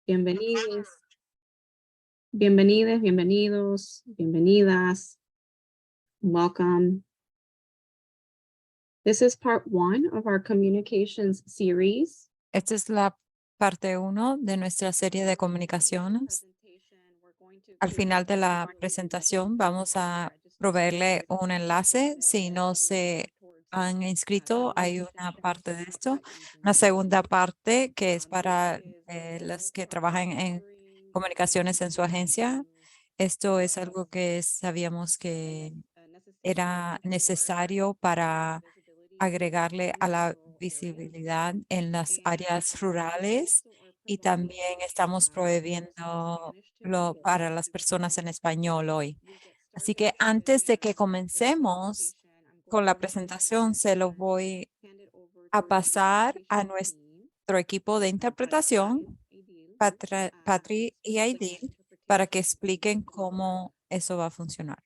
Bienvenidos, bienvenidos, bienvenidos, bienvenidas. Welcome. This is part 1 of our communications series. Esta es la parte 1 de nuestra serie de comunicaciones. Al final de la presentación vamos a proveerle un enlace. Si no se han inscrito, hay una parte de esto. Una segunda parte que es para las que trabajan en comunicaciones en su agencia. Esto es algo que sabíamos que era necesario para agregarle a la visibilidad en las áreas rurales, y también estamos prohibiendo para las personas en español hoy. Así que antes de que comencemos con la presentación, se lo voy a pasar a nuestro equipo de interpretación, Patri y Aidil, para que expliquen cómo eso va a funcionar.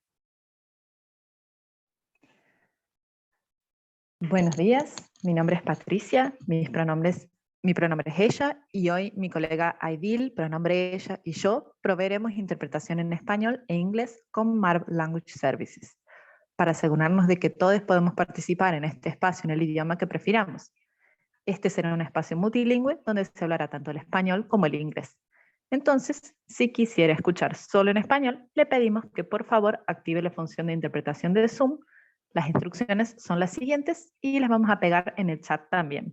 Buenos días, mi nombre es Patricia, mi pronombre es ella, y hoy mi colega Aidil, pronombre ella, y yo proveeremos interpretación en español e inglés con Marv Language Services, para asegurarnos de que todos podemos participar en este espacio en el idioma que prefiramos. Este será un espacio multilingüe donde se hablará tanto el español como el inglés. Entonces, si quisiera escuchar solo en español, le pedimos que por favor active la función de interpretación de Zoom. Las instrucciones son las siguientes y las vamos a pegar en el chat también.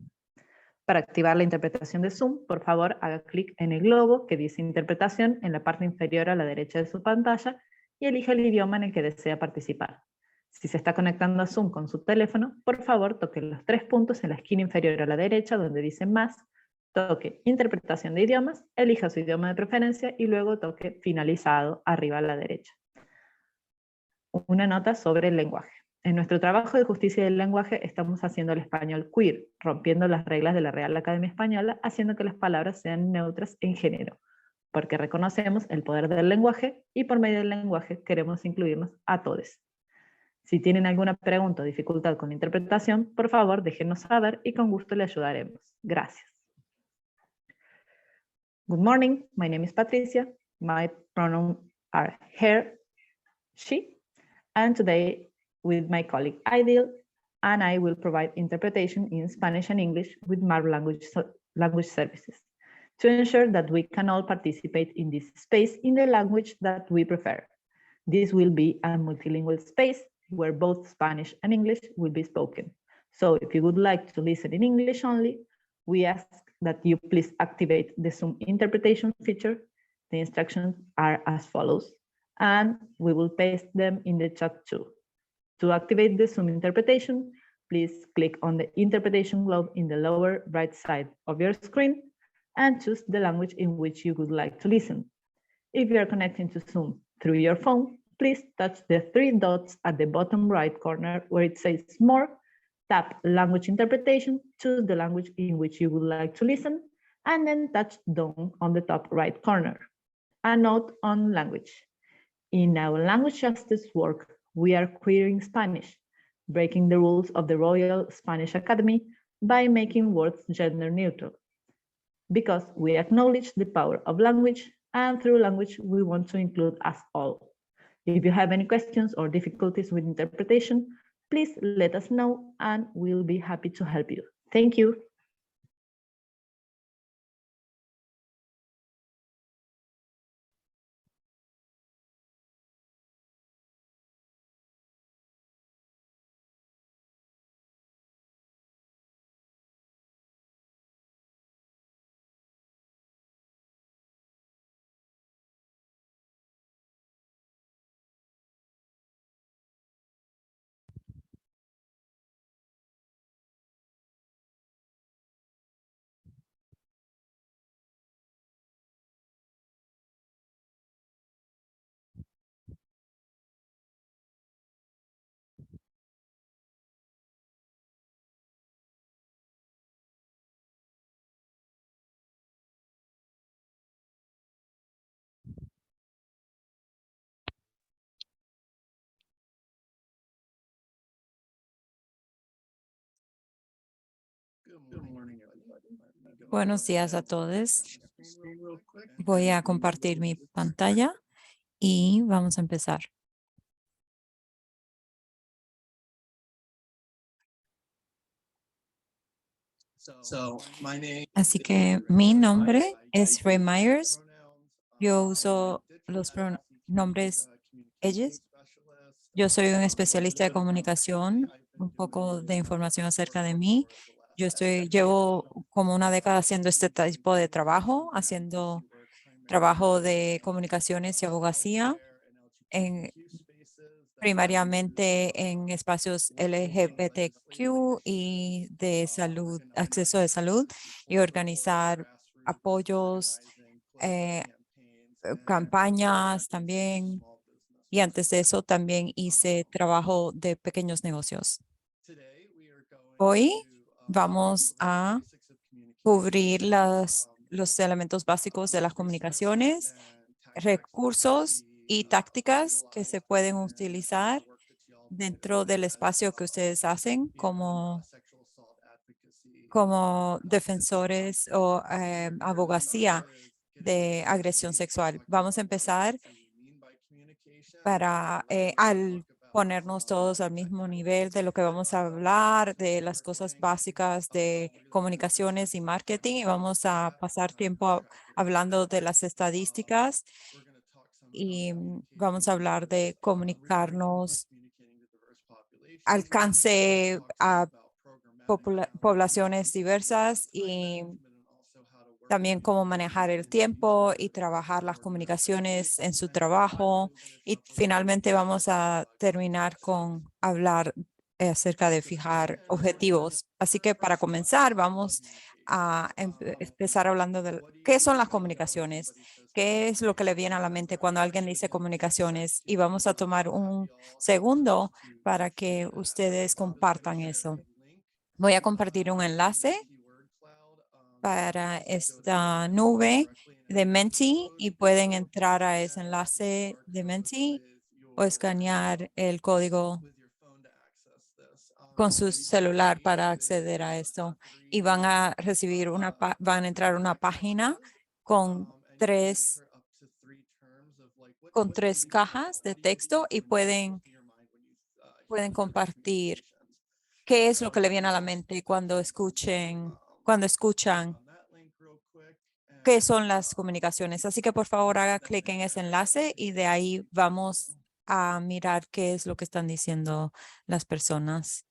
Para activar la interpretación de Zoom, por favor haga clic en el globo que dice interpretación en la parte inferior a la derecha de su pantalla y elija el idioma en el que desea participar. Si se está conectando a Zoom con su teléfono, por favor toque los 3 puntos en la esquina inferior a la derecha donde dice más, toque interpretación de idiomas, elija su idioma de preferencia y luego toque finalizado arriba a la derecha. Una nota sobre el lenguaje. En nuestro trabajo de justicia del lenguaje estamos haciendo el español queer, rompiendo las reglas de la Real Academia Española, haciendo que las palabras sean neutras en género, porque reconocemos el poder del lenguaje y por medio del lenguaje queremos incluirnos a todos. Si tienen alguna pregunta o dificultad con la interpretación, por favor déjenos saber y con gusto le ayudaremos. Gracias. Good morning, my name is Patricia. My pronouns are her, she, and today with my colleague Aidil, and I will provide interpretation in Spanish and English with Marv Language Services to ensure that we can all participate in this space in the language that we prefer. This will be a multilingual space where both Spanish and English will be spoken. So if you would like to listen in English only, we ask that you please activate the Zoom interpretation feature. The instructions are as follows, and we will paste them in the chat too. To activate the Zoom interpretation, please click on the interpretation globe in the lower right side of your screen and choose the language in which you would like to listen. If you are connecting to Zoom through your phone, please touch the 3 dots at the bottom right corner where it says More, tap Language Interpretation, choose the language in which you would like to listen, and then touch Done on the top right corner. A note on language. In our language justice work, we are queering Spanish, breaking the rules of the Royal Spanish Academy by making words gender neutral. Because we acknowledge the power of language, and through language, we want to include us all. If you have any questions or difficulties with interpretation, please let us know and we'll be happy to help you. Thank you. Good morning, Buenos días a todos. Voy a compartir mi pantalla y vamos a empezar. Así que mi nombre es Ray Myers. Yo uso los pronombres ellos. Yo soy un especialista de comunicación, un poco de información acerca de mí. Llevo como una década haciendo este tipo de trabajo, haciendo trabajo de comunicaciones y abogacía, en, primariamente en espacios LGBTQ y de salud, acceso de salud y organizar apoyos, campañas también. Y antes de eso también hice trabajo de pequeños negocios. Hoy vamos a cubrir los elementos básicos de las comunicaciones, recursos y tácticas que se pueden utilizar dentro del espacio que ustedes hacen como defensores o abogacía de agresión sexual. Vamos a empezar al ponernos todos al mismo nivel de lo que vamos a hablar, de las cosas básicas de comunicaciones y marketing, y vamos a pasar tiempo hablando de las estadísticas y vamos a hablar de comunicarnos, alcance a poblaciones diversas y también cómo manejar el tiempo y trabajar las comunicaciones en su trabajo. Y finalmente vamos a terminar con hablar acerca de fijar objetivos. Así que para comenzar, vamos a empezar hablando de qué son las comunicaciones, qué es lo que le viene a la mente cuando alguien dice comunicaciones. Y vamos a tomar un segundo para que ustedes compartan eso. Voy a compartir un enlace para esta nube de Menti y pueden entrar a ese enlace de Menti o escanear el código con su celular para acceder a esto y van a recibir van a entrar a una página con tres cajas de texto y pueden compartir qué es lo que le viene a la mente cuando escuchan qué son las comunicaciones. Así que por favor haga clic en ese enlace y de ahí vamos a mirar qué es lo que están diciendo las personas.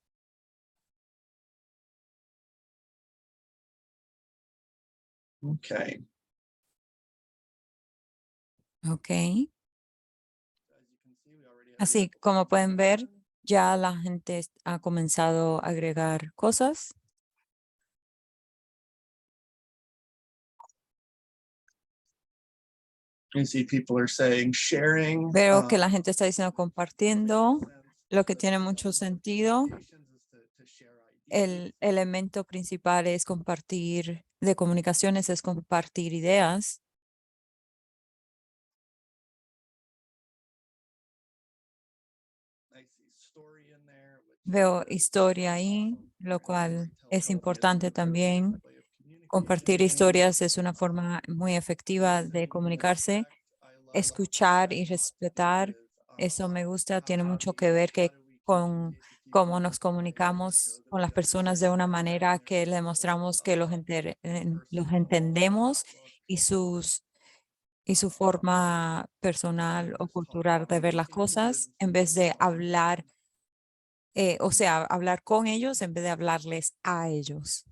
Okay. Ok. Así como pueden ver, ya la gente ha comenzado a agregar cosas. I see people are saying sharing. Veo que la gente está diciendo compartiendo, lo que tiene mucho sentido. El elemento principal es compartir de comunicaciones, es compartir ideas. Veo historia ahí, lo cual es importante también. Compartir historias es una forma muy efectiva de comunicarse. Escuchar y respetar, eso me gusta, tiene mucho que ver con cómo nos comunicamos con las personas de una manera que le demostramos que los entendemos y y su forma personal o cultural de ver las cosas en vez de hablar, o sea, hablar con ellos en vez de hablarles a ellos.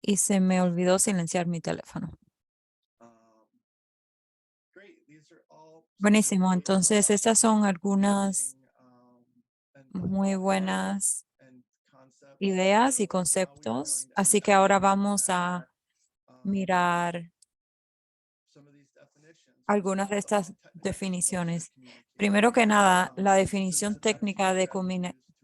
Y se me olvidó silenciar mi teléfono. Buenísimo. Entonces, estas son algunas muy buenas ideas y conceptos. Así que ahora vamos a mirar algunas de estas definiciones. Primero que nada, la definición técnica de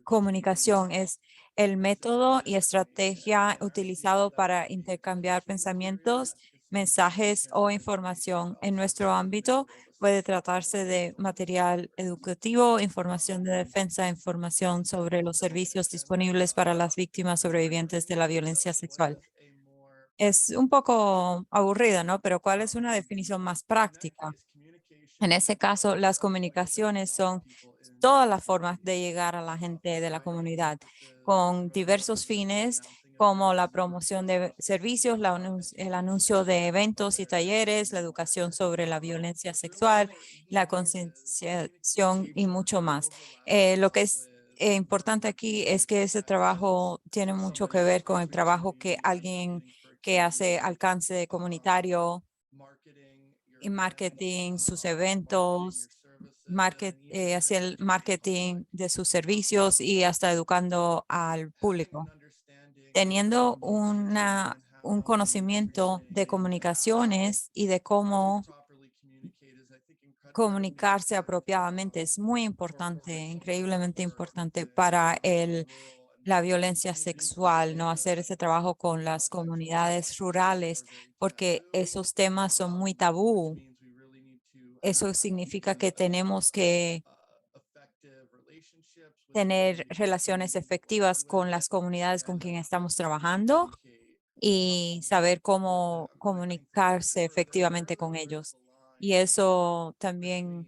comunicación es el método y estrategia utilizado para intercambiar pensamientos, mensajes o información. En nuestro ámbito puede tratarse de material educativo, información de defensa, información sobre los servicios disponibles para las víctimas sobrevivientes de la violencia sexual. Es un poco aburrido, ¿no? Pero ¿cuál es una definición más práctica? En ese caso, las comunicaciones son todas las formas de llegar a la gente de la comunidad con diversos fines como la promoción de servicios, el anuncio de eventos y talleres, la educación sobre la violencia sexual, la concienciación y mucho más. Lo que es importante aquí es que ese trabajo tiene mucho que ver con el trabajo que alguien que hace alcance comunitario y marketing, sus eventos, hacia el marketing de sus servicios y hasta educando al público. Teniendo un conocimiento de comunicaciones y de cómo comunicarse apropiadamente es muy importante, increíblemente importante para la violencia sexual, no hacer ese trabajo con las comunidades rurales, porque esos temas son muy tabú. Eso significa que tenemos que tener relaciones efectivas con las comunidades con quien estamos trabajando y saber cómo comunicarse efectivamente con ellos. Y eso también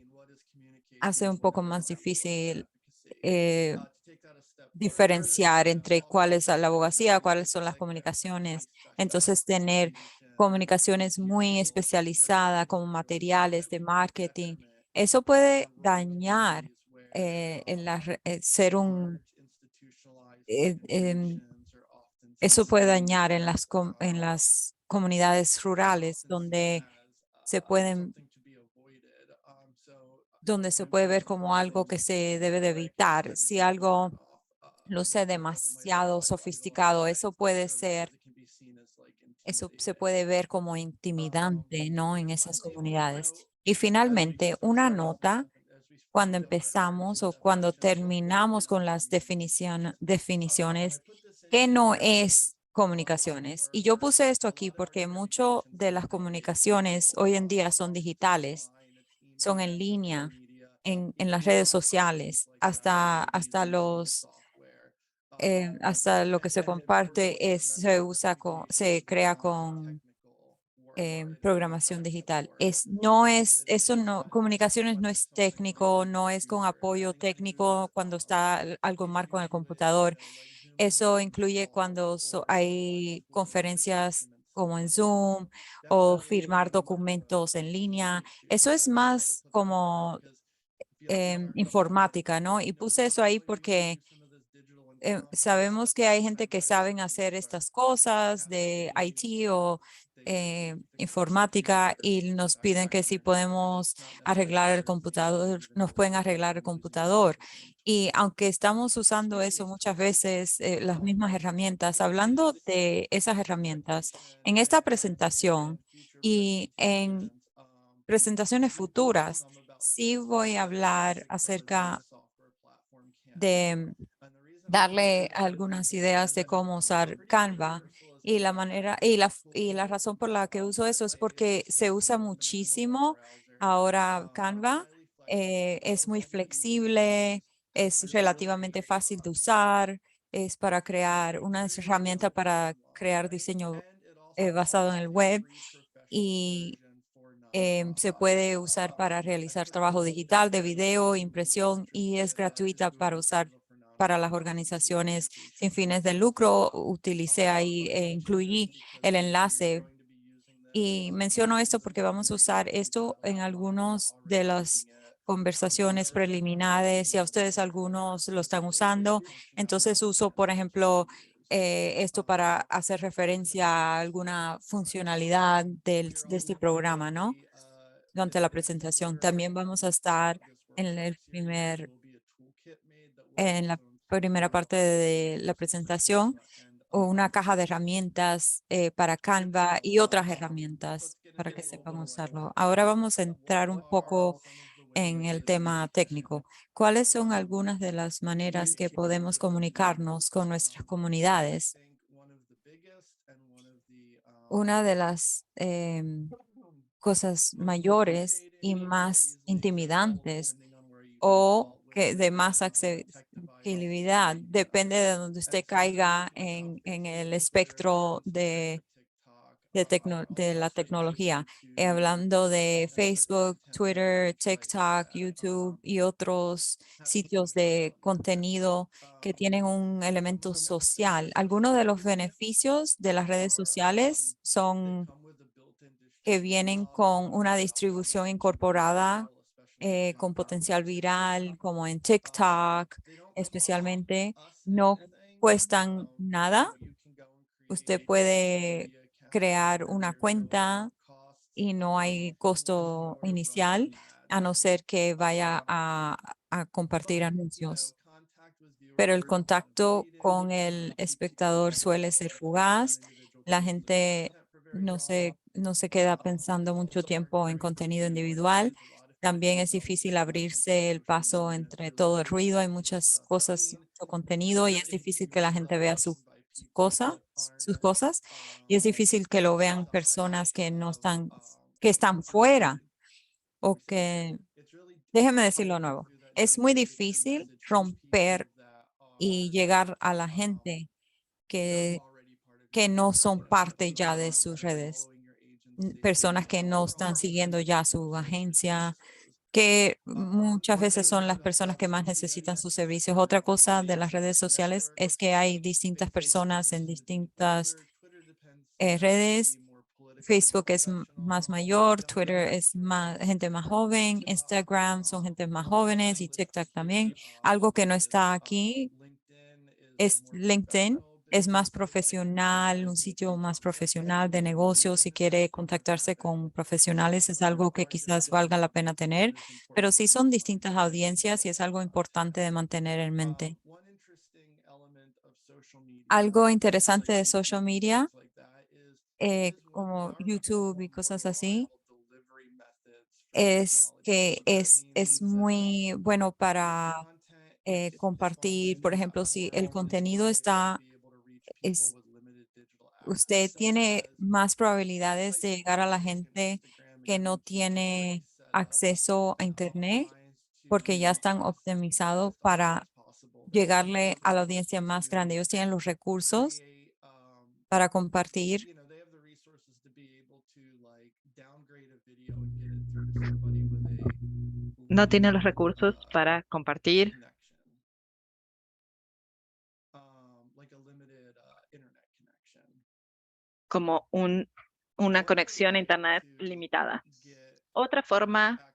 hace un poco más difícil eh, diferenciar entre cuál es la abogacía, cuáles son las comunicaciones. Entonces, tener comunicaciones muy especializadas como materiales de marketing, eso puede dañar ser eh, em, eso puede dañar en en las comunidades rurales donde se puede ver como algo que se debe de evitar. Si algo luce demasiado sofisticado, eso se puede ver como intimidante, ¿no? En esas comunidades. Y finalmente, una nota cuando empezamos o cuando terminamos con las definiciones, ¿qué no es comunicaciones? Y yo puse esto aquí porque mucho de las comunicaciones hoy en día son digitales, son en línea, en las redes sociales, hasta lo que se comparte se crea con programación digital. Comunicaciones no es técnico, no es con apoyo técnico cuando está algo mal con el computador. Eso incluye cuando hay conferencias como en Zoom o firmar documentos en línea. Eso es más como informática, ¿no? Y puse eso ahí porque sabemos que hay gente que saben hacer estas cosas de IT o informática y nos piden que si podemos arreglar el computador, nos pueden arreglar el computador. Y aunque estamos usando eso muchas veces, las mismas herramientas, hablando de esas herramientas, en esta presentación y en presentaciones futuras, sí voy a hablar acerca de darle algunas ideas de cómo usar Canva y la manera y la razón por la que uso eso es porque se usa muchísimo ahora Canva. Es muy flexible, es relativamente fácil de usar, es para crear una herramienta para crear diseño basado en el web y se puede usar para realizar trabajo digital de video, impresión y es gratuita para usar para las organizaciones sin fines de lucro. Utilicé ahí, incluí el enlace y menciono esto porque vamos a usar esto en algunos de las conversaciones preliminares. Si a ustedes algunos lo están usando, entonces uso, por ejemplo, esto para hacer referencia a alguna funcionalidad de este programa, ¿no? Durante la presentación. También vamos a estar en en la primera parte de la presentación o una caja de herramientas para Canva y otras herramientas para que sepan usarlo. Ahora vamos a entrar un poco en el tema técnico. ¿Cuáles son algunas de las maneras que podemos comunicarnos con nuestras comunidades? Una de las cosas mayores y más intimidantes o que de más accesibilidad, depende de donde usted caiga en el espectro de la tecnología. Hablando de Facebook, Twitter, TikTok, YouTube y otros sitios de contenido que tienen un elemento social. Algunos de los beneficios de las redes sociales son que vienen con una distribución incorporada con potencial viral, como en TikTok, especialmente, no cuestan nada. Usted puede crear una cuenta y no hay costo inicial, a no ser que vaya a compartir anuncios. Pero el contacto con el espectador suele ser fugaz. La gente no se queda pensando mucho tiempo en contenido individual. También es difícil abrirse el paso entre todo el ruido. Hay muchas cosas, mucho contenido y es difícil que la gente vea sus cosas. Y es difícil que lo vean personas que no están, que están fuera o que, déjeme decirlo de nuevo, es muy difícil romper y llegar a la gente que, que no son parte ya de sus redes, personas que no están siguiendo ya su agencia, que muchas veces son las personas que más necesitan sus servicios. Otra cosa de las redes sociales es que hay distintas personas en distintas redes. Facebook es más mayor, Twitter es más gente más joven, Instagram son gente más jóvenes y TikTok también. Algo que no está aquí es LinkedIn. Es más profesional, un sitio más profesional de negocios. Si quiere contactarse con profesionales, es algo que quizás valga la pena tener, pero sí son distintas audiencias y es algo importante de mantener en mente. Algo interesante de social media, como YouTube y cosas así, es que es muy bueno para compartir. Por ejemplo, si el contenido es, usted tiene más probabilidades de llegar a la gente que no tiene acceso a Internet porque ya están optimizados para llegarle a la audiencia más grande. Ellos tienen los recursos para compartir. No tiene los recursos para compartir como una conexión a Internet limitada. Otra forma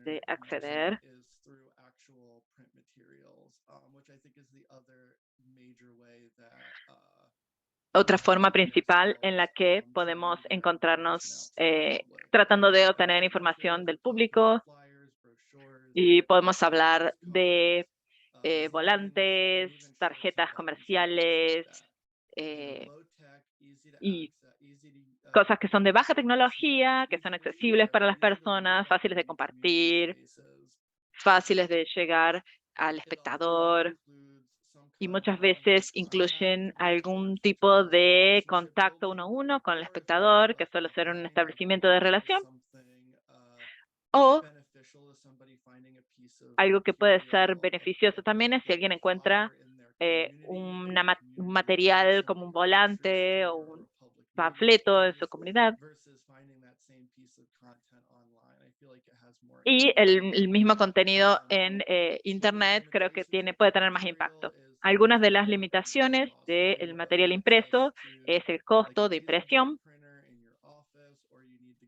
de acceder otra forma principal en la que podemos encontrarnos tratando de obtener información del público y podemos hablar de volantes, tarjetas comerciales y cosas que son de baja tecnología, que son accesibles para las personas, fáciles de compartir, fáciles de llegar al espectador y muchas veces incluyen algún tipo de contacto uno a uno con el espectador, que suele ser un establecimiento de relación, o algo que puede ser beneficioso también es si alguien encuentra un material como un volante o un panfleto en su comunidad. Y el mismo contenido en Internet creo que puede tener más impacto. Algunas de las limitaciones del material impreso es el costo de impresión.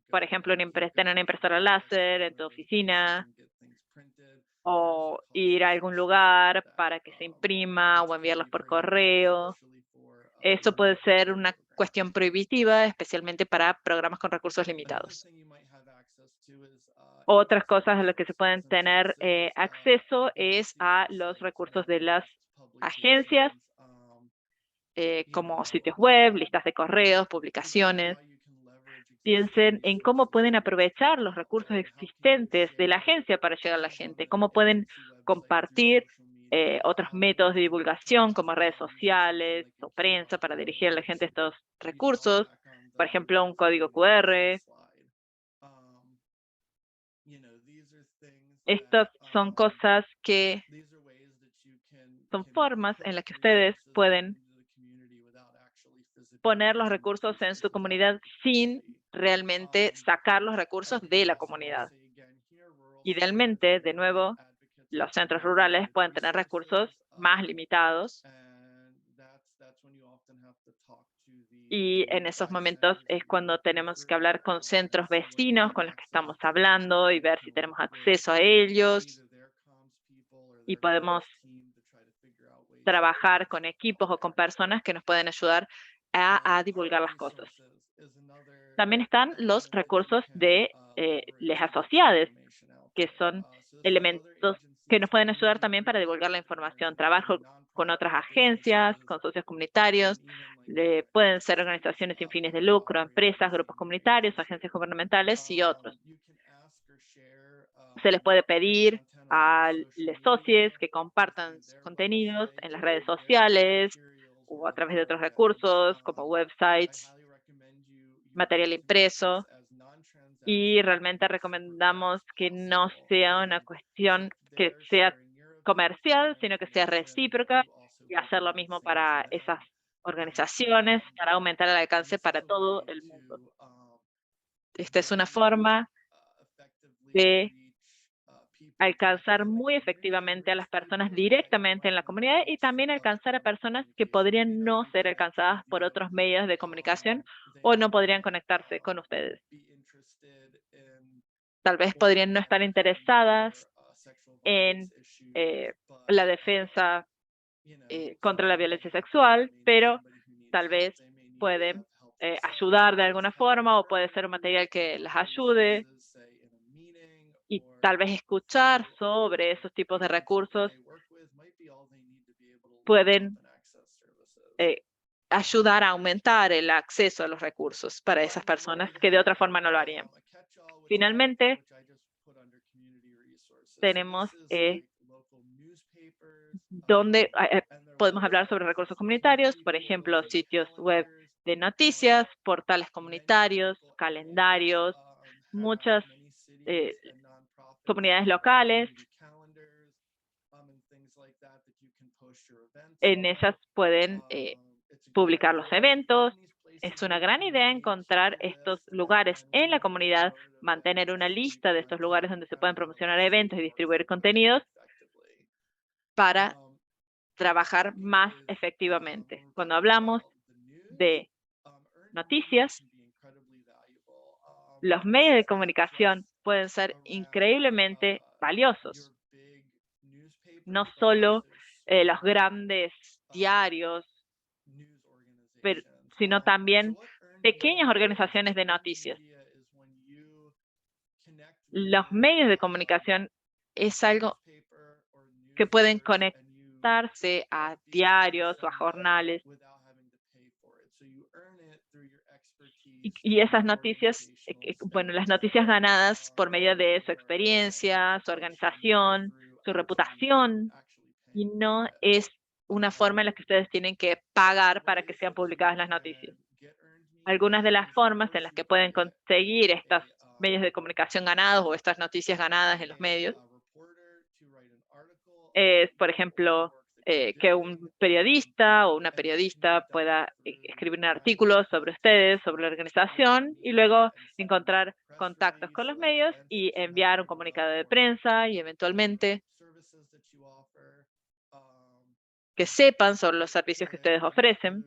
Por ejemplo, tener una impresora láser en tu oficina o ir a algún lugar para que se imprima o enviarlos por correo. Eso puede ser una cuestión prohibitiva, especialmente para programas con recursos limitados. Otras cosas a las que se pueden tener acceso es a los recursos de las agencias, como sitios web, listas de correos, publicaciones. Piensen en cómo pueden aprovechar los recursos existentes de la agencia para llegar a la gente, cómo pueden compartir otros métodos de divulgación como redes sociales o prensa para dirigir a la gente a estos recursos. Por ejemplo, un código QR. Estas son cosas que son formas en las que ustedes pueden poner los recursos en su comunidad sin realmente sacar los recursos de la comunidad. Idealmente, de nuevo, los centros rurales pueden tener recursos más limitados y en esos momentos es cuando tenemos que hablar con centros vecinos con los que estamos hablando y ver si tenemos acceso a ellos y podemos trabajar con equipos o con personas que nos pueden ayudar a divulgar las cosas. También están los recursos de les asociados, que son elementos que nos pueden ayudar también para divulgar la información. Trabajo con otras agencias, con socios comunitarios, pueden ser organizaciones sin fines de lucro, empresas, grupos comunitarios, agencias gubernamentales y otros. Se les puede pedir a los socios que compartan sus contenidos en las redes sociales o a través de otros recursos como websites, material impreso, y realmente recomendamos que no sea una cuestión que sea comercial, sino que sea recíproca y hacer lo mismo para esas organizaciones para aumentar el alcance para todo el mundo. Esta es una forma de alcanzar muy efectivamente a las personas directamente en la comunidad y también alcanzar a personas que podrían no ser alcanzadas por otros medios de comunicación o no podrían conectarse con ustedes. Tal vez podrían no estar interesadas en la defensa contra la violencia sexual, pero tal vez pueden ayudar de alguna forma o puede ser un material que las ayude y tal vez escuchar sobre esos tipos de recursos pueden ayudar a aumentar el acceso a los recursos para esas personas que de otra forma no lo harían. Finalmente, tenemos donde podemos hablar sobre recursos comunitarios, por ejemplo, sitios web de noticias, portales comunitarios, calendarios, muchas comunidades locales. En esas pueden publicar los eventos. Es una gran idea encontrar estos lugares en la comunidad, mantener una lista de estos lugares donde se pueden promocionar eventos y distribuir contenidos para trabajar más efectivamente. Cuando hablamos de noticias, los medios de comunicación pueden ser increíblemente valiosos. No solo los grandes diarios, sino también pequeñas organizaciones de noticias. Los medios de comunicación es algo que pueden conectarse a diarios o a jornales. Y esas noticias, bueno, las noticias ganadas por medio de su experiencia, su organización, su reputación, y no es una forma en la que ustedes tienen que pagar para que sean publicadas las noticias. Algunas de las formas en las que pueden conseguir estos medios de comunicación ganados o estas noticias ganadas en los medios es, por ejemplo, que un periodista o una periodista pueda escribir un artículo sobre ustedes, sobre la organización, y luego encontrar contactos con los medios y enviar un comunicado de prensa y eventualmente que sepan sobre los servicios que ustedes ofrecen.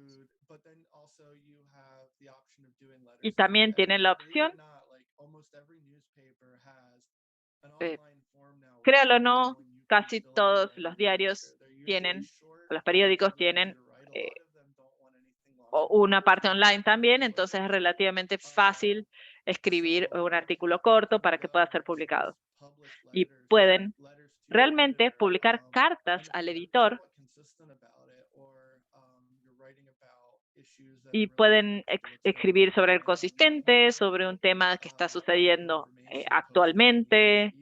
Y también tienen la opción, créalo o no, casi todos los diarios tienen, los periódicos tienen una parte online también, entonces es relativamente fácil escribir un artículo corto para que pueda ser publicado. Y pueden realmente publicar cartas al editor y pueden escribir sobre el consistente, sobre un tema que está sucediendo actualmente,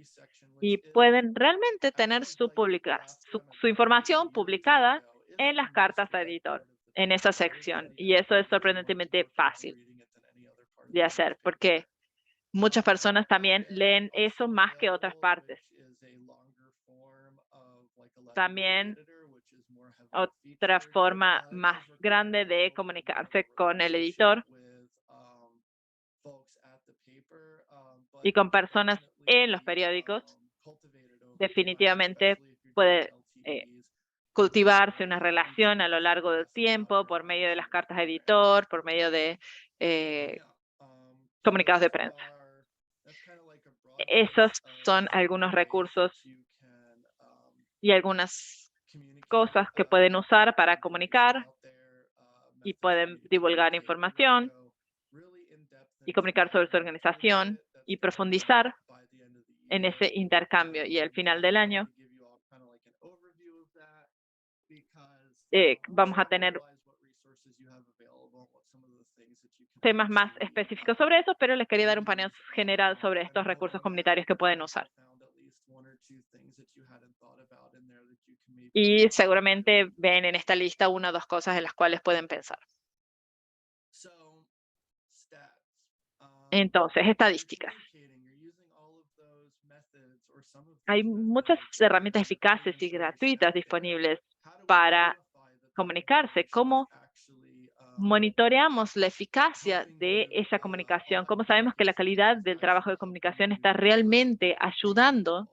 y pueden realmente tener su información publicada en las cartas a editor, en esa sección. Y eso es sorprendentemente fácil de hacer, porque muchas personas también leen eso más que otras partes. También otra forma más grande de comunicarse con el editor y con personas en los periódicos, definitivamente puede cultivarse una relación a lo largo del tiempo por medio de las cartas a editor, por medio de comunicados de prensa. Esos son algunos recursos y algunas cosas que pueden usar para comunicar y pueden divulgar información y comunicar sobre su organización y profundizar en ese intercambio. Y al final del año vamos a tener temas más específicos sobre eso, pero les quería dar un paneo general sobre estos recursos comunitarios que pueden usar. Y seguramente ven en esta lista una o dos cosas en las cuales pueden pensar. Entonces, estadísticas. Hay muchas herramientas eficaces y gratuitas disponibles para comunicarse. ¿Cómo monitoreamos la eficacia de esa comunicación? ¿Cómo sabemos que la calidad del trabajo de comunicación está realmente ayudando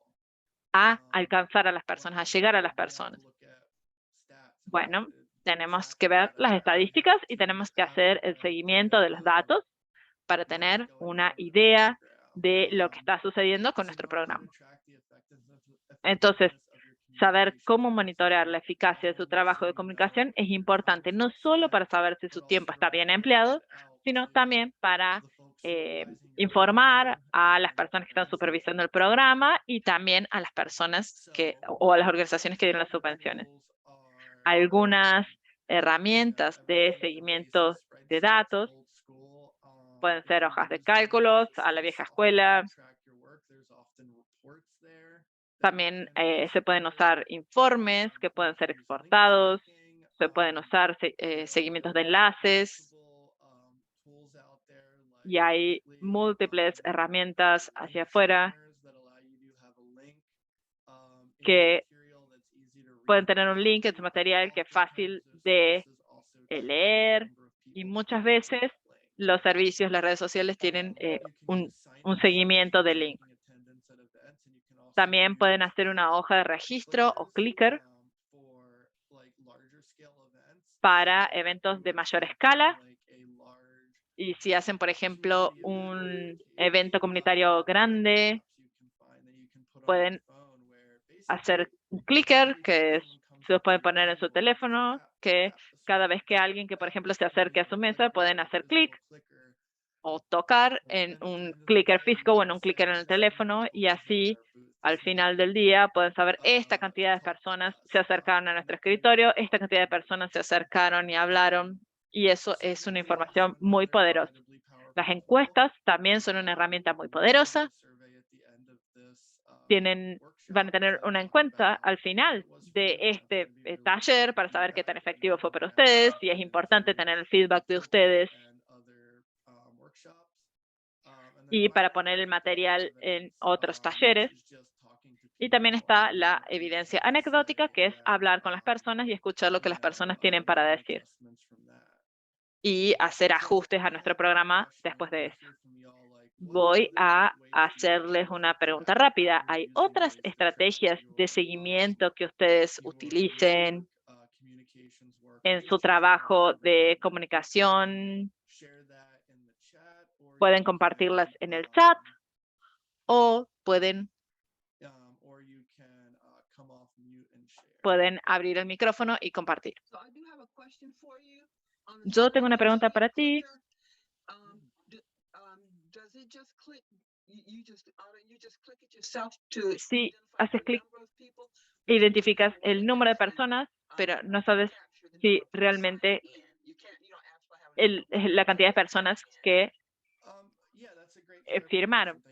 a alcanzar a las personas, a llegar a las personas? Bueno, tenemos que ver las estadísticas y tenemos que hacer el seguimiento de los datos para tener una idea de lo que está sucediendo con nuestro programa. Entonces, saber cómo monitorear la eficacia de su trabajo de comunicación es importante, no solo para saber si su tiempo está bien empleado, sino también para informar a las personas que están supervisando el programa y también a las personas o a las organizaciones que tienen las subvenciones. Algunas herramientas de seguimiento de datos pueden ser hojas de cálculos a la vieja escuela. También se pueden usar informes que pueden ser exportados. Se pueden usar seguimientos de enlaces. Y hay múltiples herramientas hacia afuera que pueden tener un link en su material que es fácil de leer. Y muchas veces los servicios, las redes sociales tienen un seguimiento de link. También pueden hacer una hoja de registro o clicker para eventos de mayor escala. Y si hacen, por ejemplo, un evento comunitario grande, pueden hacer un clicker que se los pueden poner en su teléfono, que cada vez que alguien que, por ejemplo, se acerque a su mesa, pueden hacer clic o tocar en un clicker físico o en un clicker en el teléfono, y así al final del día pueden saber esta cantidad de personas se acercaron a nuestro escritorio, esta cantidad de personas se acercaron y hablaron, y eso es una información muy poderosa. Las encuestas también son una herramienta muy poderosa. Van a tener una encuesta al final de este taller para saber qué tan efectivo fue para ustedes, y es importante tener el feedback de ustedes y para poner el material en otros talleres. Y también está la evidencia anecdótica, que es hablar con las personas y escuchar lo que las personas tienen para decir y hacer ajustes a nuestro programa después de eso. Voy a hacerles una pregunta rápida. ¿Hay otras estrategias de seguimiento que ustedes utilicen en su trabajo de comunicación? Pueden compartirlas en el chat o pueden abrir el micrófono y compartir. Yo tengo una pregunta para ti. Si haces clic, identificas el número de personas, pero no sabes si realmente la cantidad de personas que firmaron.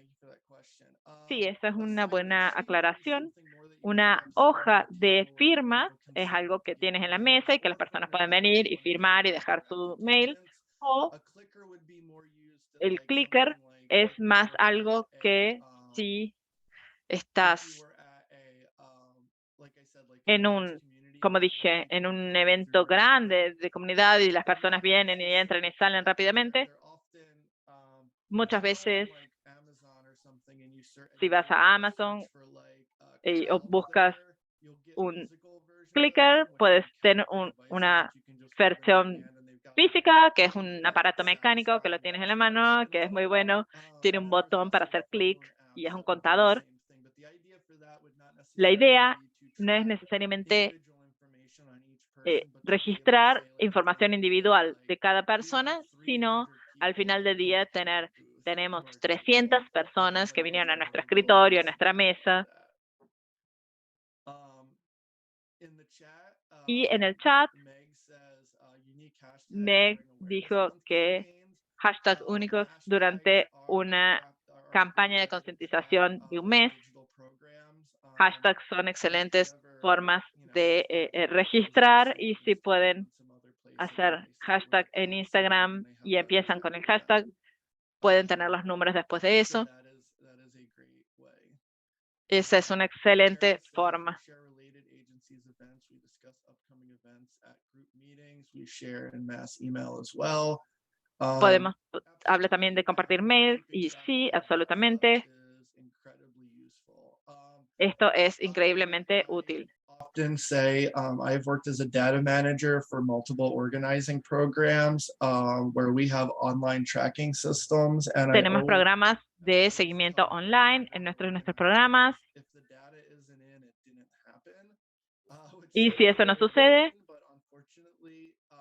Sí, esa es una buena aclaración. Una hoja de firma es algo que tienes en la mesa y que las personas pueden venir y firmar y dejar su mail. O el clicker es más algo que si estás en un, como dije, en un evento grande de comunidad y las personas vienen y entran y salen rápidamente. Muchas veces, si vas a Amazon o buscas un clicker, puedes tener una versión física, que es un aparato mecánico que lo tienes en la mano, que es muy bueno. Tiene un botón para hacer clic y es un contador. La idea no es necesariamente registrar información individual de cada persona, sino al final del día tenemos 300 personas que vinieron a nuestro escritorio, a nuestra mesa. Y en el chat, Meg dijo que hashtags únicos durante una campaña de concientización de un mes. Hashtags son excelentes formas de registrar y si pueden hacer hashtag en Instagram y empiezan con el hashtag, pueden tener los números después de eso. Esa es una excelente forma. Podemos hablar también de compartir mails y sí, absolutamente. Esto es increíblemente útil. Often say I've worked as a data manager for multiple organizing programs where we have online tracking systems. And Tenemos programas de seguimiento online en nuestros programas. Y si eso no sucede,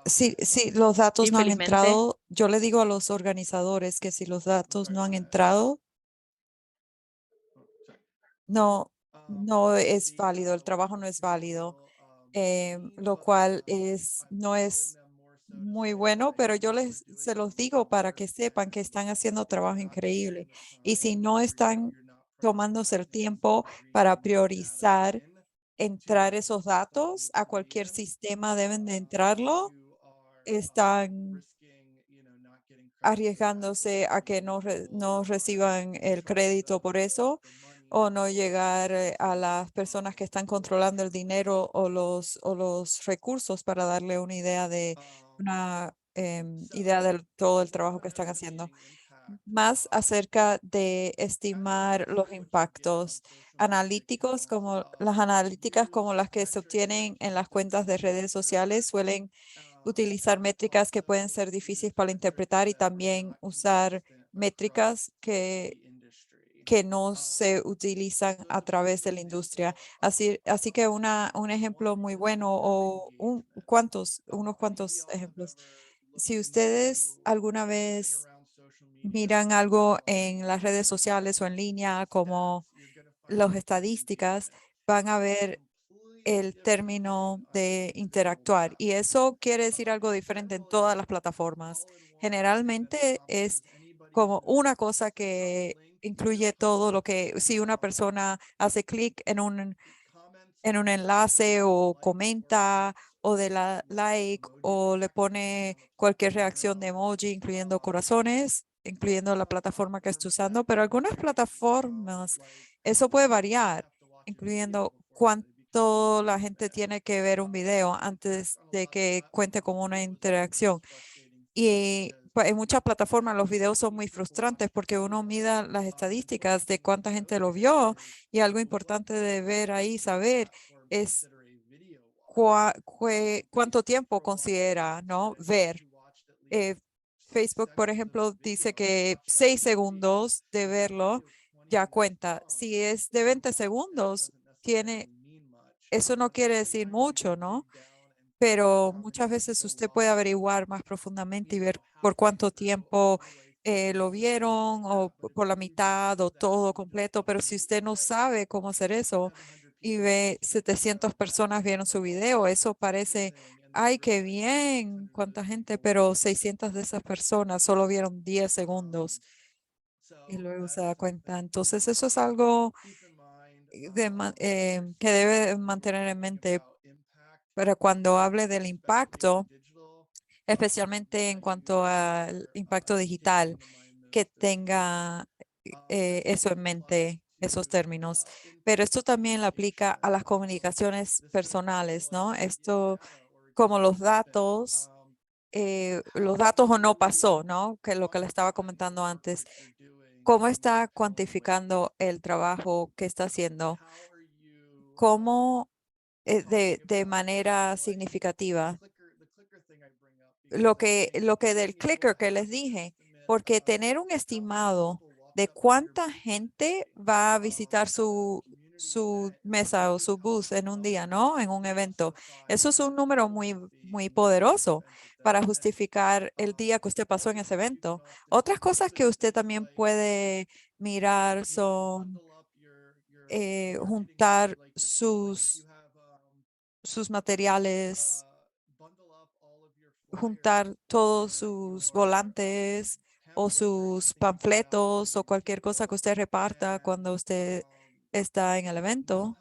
Si los datos no han infelizmente, entrado, yo le digo a los organizadores que si los datos no han entrado, no es válido, el trabajo no es válido, lo cual no es muy bueno, pero yo se los digo para que sepan que están haciendo trabajo increíble. Y si no están tomándose el tiempo para priorizar entrar esos datos a cualquier sistema, deben de entrarlo, están arriesgándose a que no reciban el crédito por eso o no llegar a las personas que están controlando el dinero o los recursos para darle una idea de todo el trabajo que están haciendo. Más acerca de estimar los impactos analíticos, como las analíticas como las que se obtienen en las cuentas de redes sociales, suelen utilizar métricas que pueden ser difíciles para interpretar y también usar métricas que no se utilizan a través de la industria. Así que un ejemplo muy bueno o unos cuantos ejemplos. Si ustedes alguna vez miran algo en las redes sociales o en línea como las estadísticas, van a ver el término de interactuar y eso quiere decir algo diferente en todas las plataformas. Generalmente es como una cosa que incluye todo lo que si una persona hace clic en un enlace o comenta o de la like o le pone cualquier reacción de emoji, incluyendo corazones, incluyendo la plataforma que esté usando, pero algunas plataformas eso puede variar, incluyendo cuánto la gente tiene que ver un video antes de que cuente como una interacción. Y en muchas plataformas los videos son muy frustrantes porque uno mida las estadísticas de cuánta gente lo vio y algo importante de ver ahí, saber es cuánto tiempo considera, ¿no? Ver. Eh, Facebook, por ejemplo, dice que 6 segundos de verlo ya cuenta. Si es de 20 segundos, eso no quiere decir mucho, ¿no? Pero muchas veces usted puede averiguar más profundamente y ver por cuánto tiempo lo vieron o por la mitad o todo completo, pero si usted no sabe cómo hacer eso y ve 700 personas vieron su video, eso parece, ay, qué bien, cuánta gente, pero 600 de esas personas solo vieron 10 segundos. y luego se da cuenta. Entonces, eso es algo que debe mantener en mente para cuando hable del impacto, especialmente en cuanto al impacto digital, que tenga eso en mente, esos términos. Pero esto también le aplica a las comunicaciones personales, ¿no? Esto como los datos o no pasó, ¿no? Que lo que le estaba comentando antes. ¿Cómo está cuantificando el trabajo que está haciendo? ¿Cómo de manera significativa? Lo que del clicker que les dije, porque tener un estimado de cuánta gente va a visitar su mesa o su booth en un día, ¿no? En un evento. Eso es un número muy, muy poderoso para justificar el día que usted pasó en ese evento. Otras cosas que usted también puede mirar son juntar sus materiales, juntar todos sus volantes o sus panfletos o cualquier cosa que usted reparta cuando usted está en el evento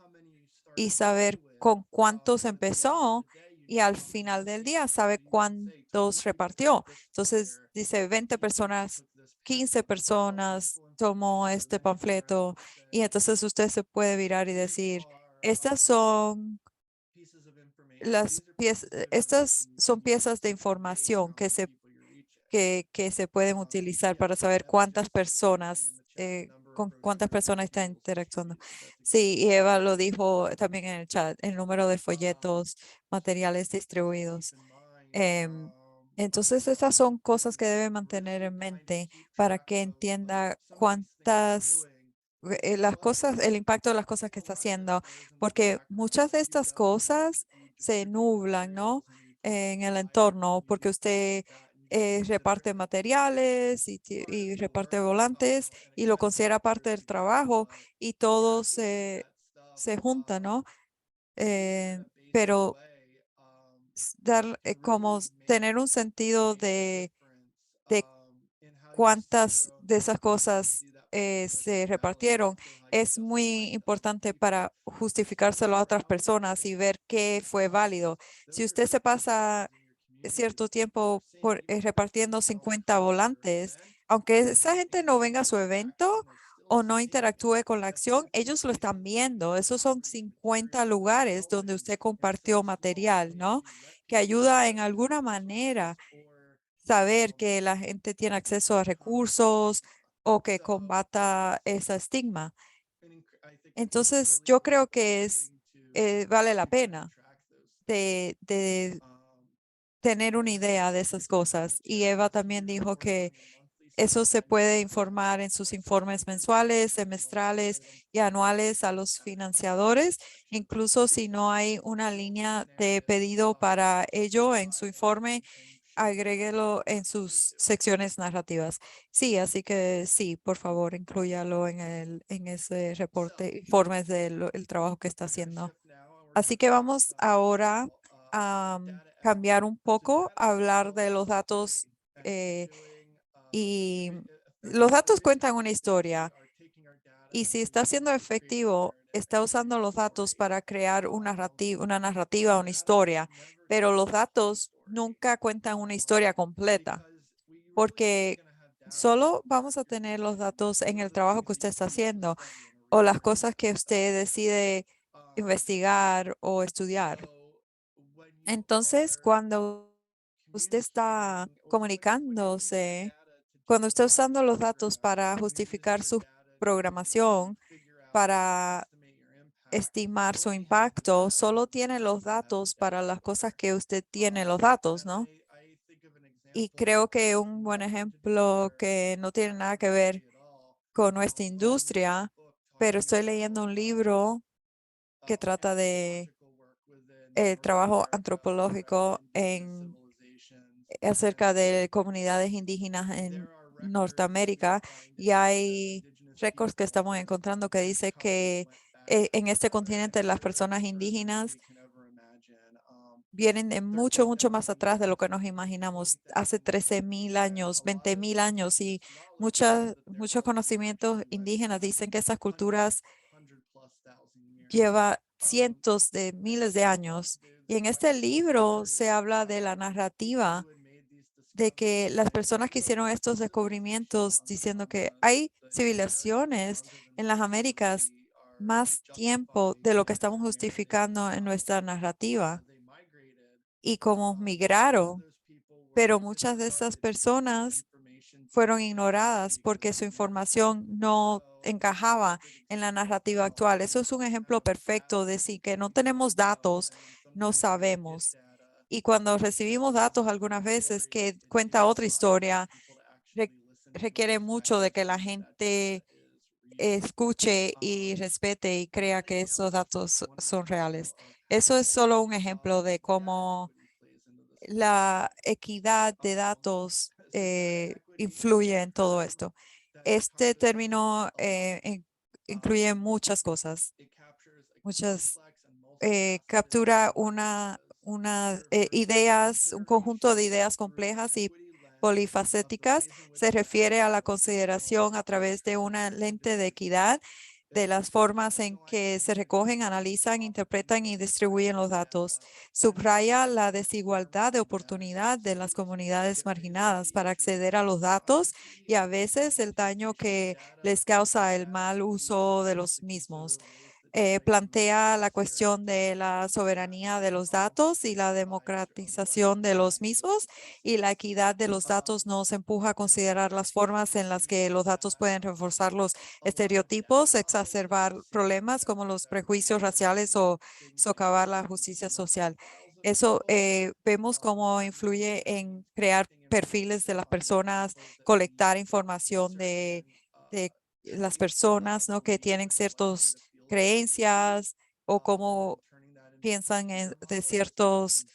y saber con cuántos empezó y al final del día sabe cuántos repartió. Entonces dice 20 personas, 15 personas tomó este panfleto y entonces usted se puede virar y decir, estas son estas son piezas de información que se pueden utilizar para saber cuántas personas, con cuántas personas está interactuando. Sí, y Eva lo dijo también en el chat, el número de folletos, materiales distribuidos. Entonces, estas son cosas que debe mantener en mente para que entienda cuántas las cosas, el impacto de las cosas que está haciendo, porque muchas de estas cosas se nublan, ¿no? En el entorno, porque usted reparte materiales y reparte volantes y lo considera parte del trabajo y todo se junta, ¿no? Pero dar como tener un sentido de cuántas de esas cosas se repartieron es muy importante para justificárselo a otras personas y ver qué fue válido. Si usted se pasa cierto tiempo repartiendo 50 volantes, aunque esa gente no venga a su evento o no interactúe con la acción, ellos lo están viendo. Esos son 50 lugares donde usted compartió material, ¿no? Que ayuda en alguna manera saber que la gente tiene acceso a recursos o que combata ese estigma. Entonces, yo creo que vale la pena de tener una idea de esas cosas. Y Eva también dijo que eso se puede informar en sus informes mensuales, semestrales y anuales a los financiadores, incluso si no hay una línea de pedido para ello en su informe, agréguelo en sus secciones narrativas. Sí, así que sí, por favor, inclúyalo en ese reporte, informes del el trabajo que está haciendo. Así que vamos ahora a cambiar un poco, a hablar de los datos y los datos cuentan una historia. Y si está siendo efectivo, está usando los datos para crear una narrativa, una historia, pero los datos nunca cuentan una historia completa, porque solo vamos a tener los datos en el trabajo que usted está haciendo o las cosas que usted decide investigar o estudiar. Entonces, cuando usted está comunicándose, cuando está usando los datos para justificar su programación, para estimar su impacto, solo tiene los datos para las cosas que usted tiene los datos, ¿no? Y creo que un buen ejemplo que no tiene nada que ver con nuestra industria, pero estoy leyendo un libro que trata de el trabajo antropológico acerca de comunidades indígenas en Norteamérica y hay récords que estamos encontrando que dice que en este continente las personas indígenas vienen de mucho, mucho más atrás de lo que nos imaginamos, hace 13,000 años, 20,000 años, y muchos conocimientos indígenas dicen que esas culturas lleva cientos de miles de años. Y en este libro se habla de la narrativa de que las personas que hicieron estos descubrimientos diciendo que hay civilizaciones en las Américas más tiempo de lo que estamos justificando en nuestra narrativa y cómo migraron, pero muchas de esas personas fueron ignoradas porque su información no encajaba en la narrativa actual. Eso es un ejemplo perfecto de decir que no tenemos datos, no sabemos. Y cuando recibimos datos algunas veces que cuenta otra historia, re- requiere mucho de que la gente escuche y respete y crea que esos datos son reales. Eso es solo un ejemplo de cómo la equidad de datos influye en todo esto. Este término incluye muchas cosas, captura ideas, un conjunto de ideas complejas y polifacéticas. Se refiere a la consideración a través de una lente de equidad de las formas en que se recogen, analizan, interpretan y distribuyen los datos. Subraya la desigualdad de oportunidad de las comunidades marginadas para acceder a los datos y a veces el daño que les causa el mal uso de los mismos. Plantea la cuestión de la soberanía de los datos y la democratización de los mismos, y la equidad de los datos nos empuja a considerar las formas en las que los datos pueden reforzar los estereotipos, exacerbar problemas como los prejuicios raciales o socavar la justicia social. Eso vemos cómo influye en crear perfiles de las personas, colectar información de las personas, ¿no? Que tienen ciertos creencias o cómo piensan de ciertas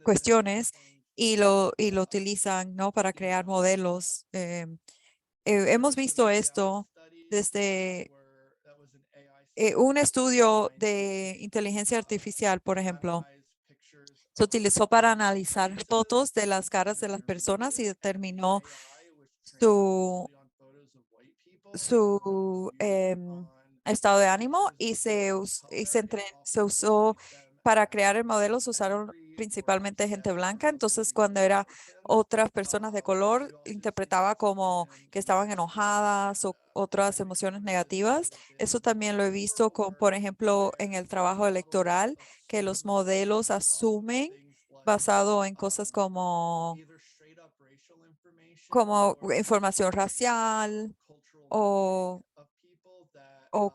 cuestiones, y lo utilizan, ¿no? Para crear modelos. Hemos visto esto desde un estudio de inteligencia artificial, por ejemplo. Se utilizó para analizar fotos de las caras de las personas y determinó su estado de ánimo, y se usó para crear el modelo. Se usaron principalmente gente blanca. Entonces, cuando era otras personas de color, interpretaba como que estaban enojadas o otras emociones negativas. Eso también lo he visto con, por ejemplo, en el trabajo electoral, que los modelos asumen basado en cosas como información racial o, o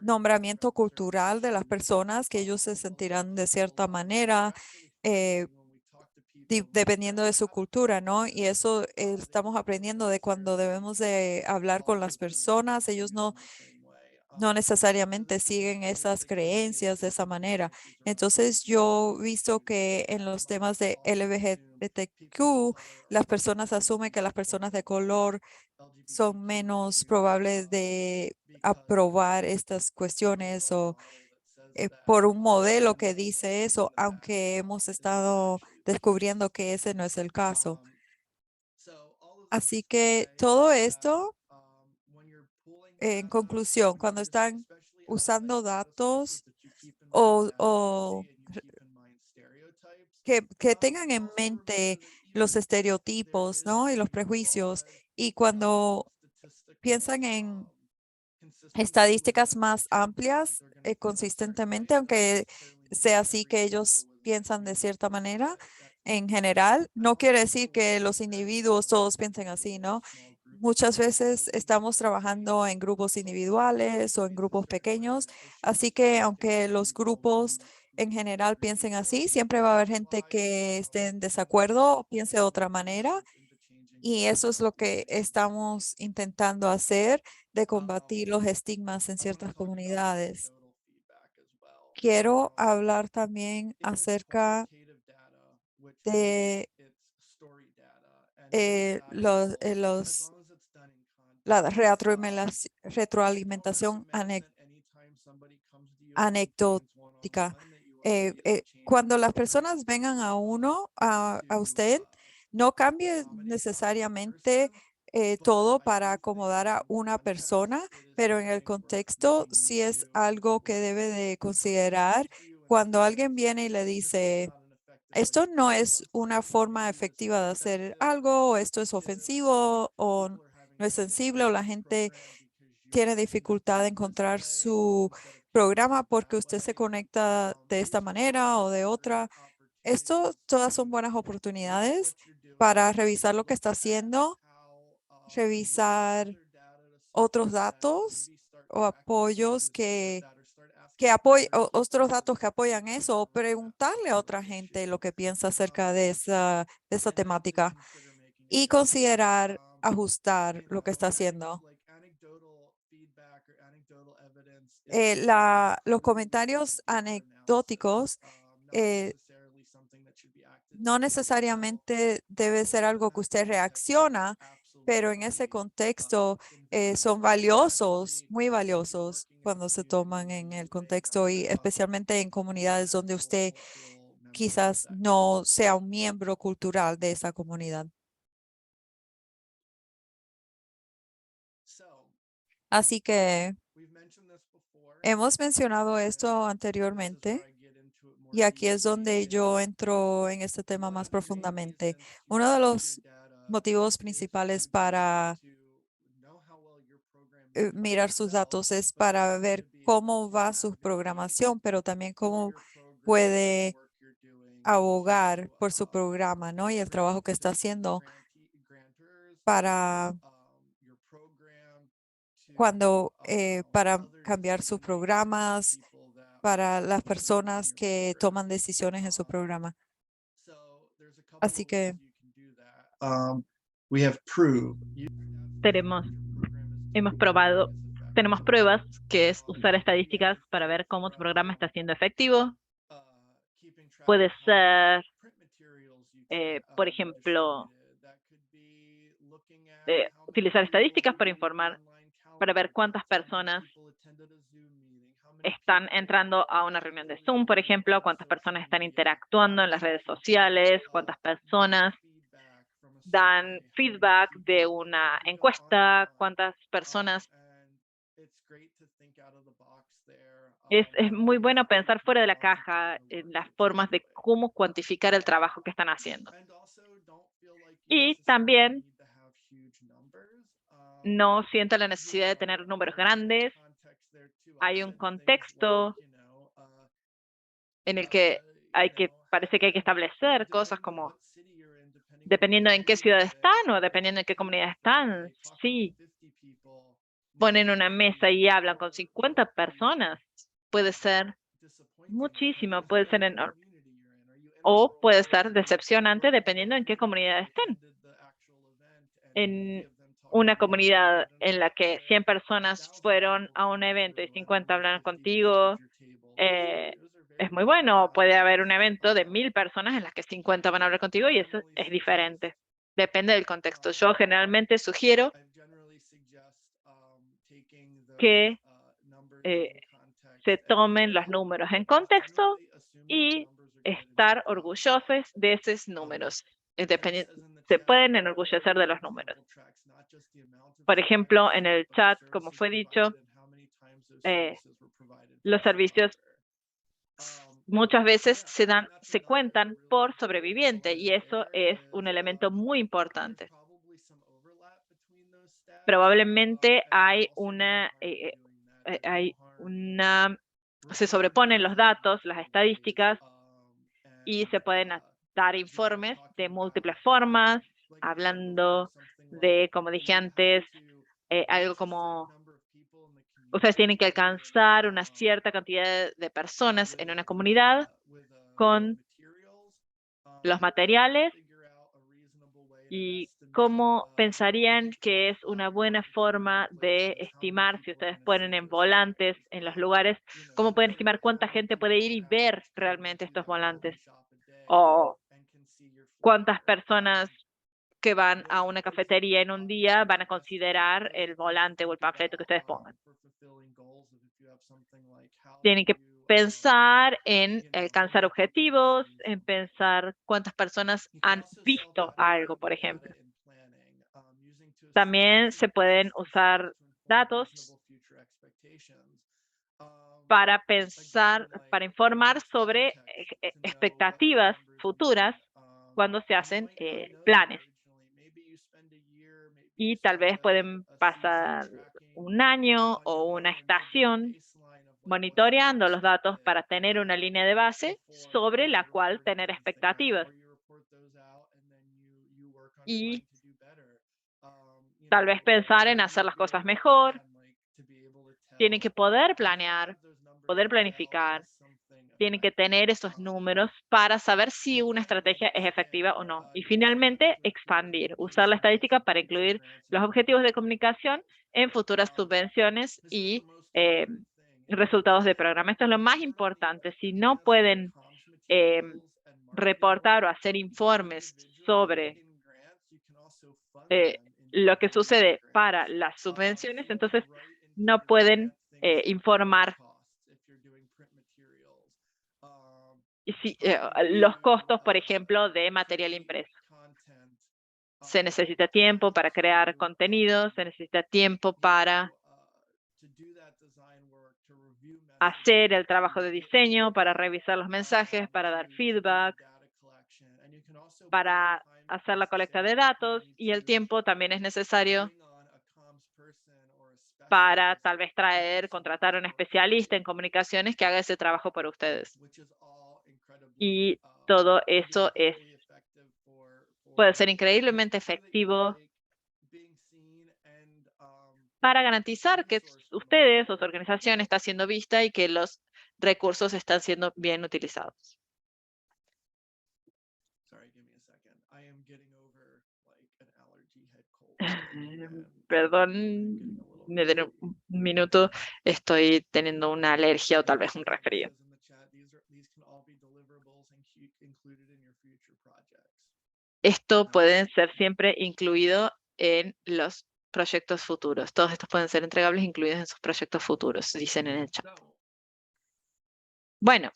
nombramiento cultural de las personas, que ellos se sentirán de cierta manera, eh, dependiendo de su cultura, ¿no? Y eso estamos aprendiendo de cuando debemos de hablar con las personas. Ellos no necesariamente siguen esas creencias de esa manera. Entonces, yo he visto que en los temas de LGBTQ, las personas asumen que las personas de color son menos probables de aprobar estas cuestiones, o por un modelo que dice eso, aunque hemos estado descubriendo que ese no es el caso. Así que todo esto, en conclusión, cuando están usando datos o que tengan en mente los estereotipos, ¿no? Y los prejuicios. Y cuando piensan en estadísticas más amplias, consistentemente, aunque sea así que ellos piensan de cierta manera, en general, no quiere decir que los individuos todos piensen así, ¿no? Muchas veces estamos trabajando en grupos individuales o en grupos pequeños, así que aunque los grupos en general piensen así, siempre va a haber gente que esté en desacuerdo o piense de otra manera, y eso es lo que estamos intentando hacer, de combatir los estigmas en ciertas comunidades. Quiero hablar también acerca de la retroalimentación temática. Cuando las personas vengan a usted, no cambie necesariamente todo para acomodar a una persona, pero en el contexto sí es algo que debe de considerar cuando alguien viene y le dice, esto no es una forma efectiva de hacer algo, o esto es ofensivo, o no es sensible, o la gente tiene dificultad de encontrar su programa porque usted se conecta de esta manera o de otra. Esto todas son buenas oportunidades para revisar lo que está haciendo, revisar otros datos o apoyos otros datos que apoyan eso, o preguntarle a otra gente lo que piensa acerca de esa temática y considerar ajustar lo que está haciendo. Los comentarios anecdóticos no necesariamente debe ser algo que usted reacciona, pero en ese contexto son valiosos, muy valiosos cuando se toman en el contexto y especialmente en comunidades donde usted quizás no sea un miembro cultural de esa comunidad. Así que hemos mencionado esto anteriormente y aquí es donde yo entro en este tema más profundamente. Uno de los motivos principales para mirar sus datos es para ver cómo va su programación, pero también cómo puede abogar por su programa, ¿no? Y el trabajo que está haciendo para para cambiar sus programas, para las personas que toman decisiones en su programa. Así que We have proved. Hemos probado, tenemos pruebas que es usar estadísticas para ver cómo tu programa está siendo efectivo. Puede ser, por ejemplo, utilizar estadísticas para informar, para ver cuántas personas están entrando a una reunión de Zoom, por ejemplo, cuántas personas están interactuando en las redes sociales, cuántas personas dan feedback de una encuesta, cuántas personas. Es muy bueno pensar fuera de la caja en las formas de cómo cuantificar el trabajo que están haciendo. Y también no sienta la necesidad de tener números grandes. Hay un contexto en el que parece que hay que establecer cosas como, dependiendo en qué ciudad están o dependiendo en qué comunidad están, sí, ponen una mesa y hablan con 50 personas, puede ser muchísimo, puede ser enorme. O puede ser decepcionante dependiendo en qué comunidad estén. En una comunidad en la que 100 personas fueron a un evento y 50 hablan contigo, es muy bueno. Puede haber un evento de 1000 personas en las que 50 van a hablar contigo y eso es diferente. Depende del contexto. Yo generalmente sugiero que se tomen los números en contexto y estar orgullosos de esos números. Se pueden enorgullecer de los números. Por ejemplo, en el chat, como fue dicho, los servicios muchas veces se cuentan por sobreviviente y eso es un elemento muy importante. Probablemente se sobreponen los datos, las estadísticas, y se pueden dar informes de múltiples formas, hablando de, como dije antes, algo como ustedes tienen que alcanzar una cierta cantidad de personas en una comunidad con los materiales y cómo pensarían que es una buena forma de estimar si ustedes ponen en volantes en los lugares, cómo pueden estimar cuánta gente puede ir y ver realmente estos volantes o cuántas personas que van a una cafetería en un día van a considerar el volante o el panfleto que ustedes pongan. Tienen que pensar en alcanzar objetivos, en pensar cuántas personas han visto algo, por ejemplo. También se pueden usar datos para pensar, para informar sobre expectativas futuras cuando se hacen planes. Y tal vez pueden pasar un año o una estación monitoreando los datos para tener una línea de base sobre la cual tener expectativas. Y tal vez pensar en hacer las cosas mejor. Tienen que poder planear, poder planificar. Tienen que tener esos números para saber si una estrategia es efectiva o no. Y finalmente, expandir, usar la estadística para incluir los objetivos de comunicación en futuras subvenciones y resultados de programa. Esto es lo más importante. Si no pueden reportar o hacer informes sobre lo que sucede para las subvenciones, entonces no pueden informar los costos, por ejemplo, de material impreso. Se necesita tiempo para crear contenido, se necesita tiempo para hacer el trabajo de diseño, para revisar los mensajes, para dar feedback, para hacer la colecta de datos, y el tiempo también es necesario para tal vez contratar a un especialista en comunicaciones que haga ese trabajo por ustedes. Y todo eso puede ser increíblemente efectivo para garantizar que ustedes o su organización está siendo vista y que los recursos están siendo bien utilizados. Perdón, me den un minuto, estoy teniendo una alergia o tal vez un resfrío. Esto puede ser siempre incluido en los proyectos futuros. Todos estos pueden ser entregables incluidos en sus proyectos futuros, dicen en el chat. Bueno,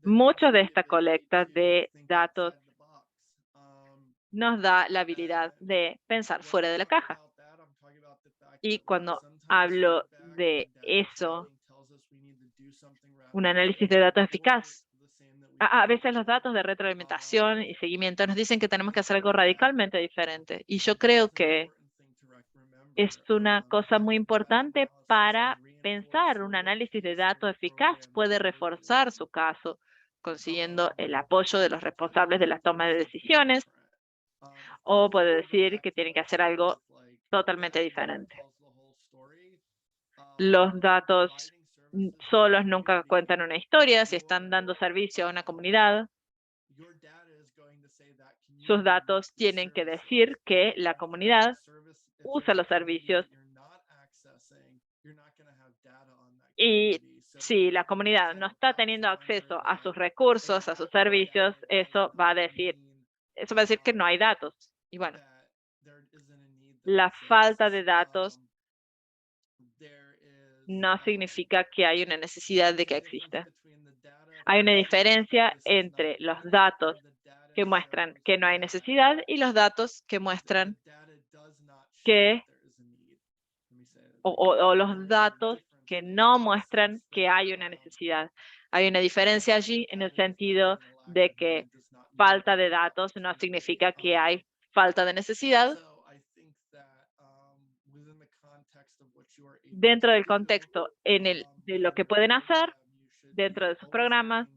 mucho de esta colecta de datos nos da la habilidad de pensar fuera de la caja. Y cuando hablo de eso, un análisis de datos eficaz. A veces los datos de retroalimentación y seguimiento nos dicen que tenemos que hacer algo radicalmente diferente. Y yo creo que es una cosa muy importante para pensar. Un análisis de datos eficaz puede reforzar su caso, consiguiendo el apoyo de los responsables de la toma de decisiones, o puede decir que tienen que hacer algo totalmente diferente. Los datos solos nunca cuentan una historia. Si están dando servicio a una comunidad, sus datos tienen que decir que la comunidad usa los servicios. Y si la comunidad no está teniendo acceso a sus recursos, a sus servicios, eso va a decir que no hay datos. Y bueno, la falta de datos no significa que hay una necesidad de que exista. Hay una diferencia entre los datos que muestran que no hay necesidad y los datos que muestran que, o los datos que no muestran que hay una necesidad. Hay una diferencia allí en el sentido de que falta de datos no significa que hay falta de necesidad. Dentro del contexto de lo que pueden hacer dentro de sus programas,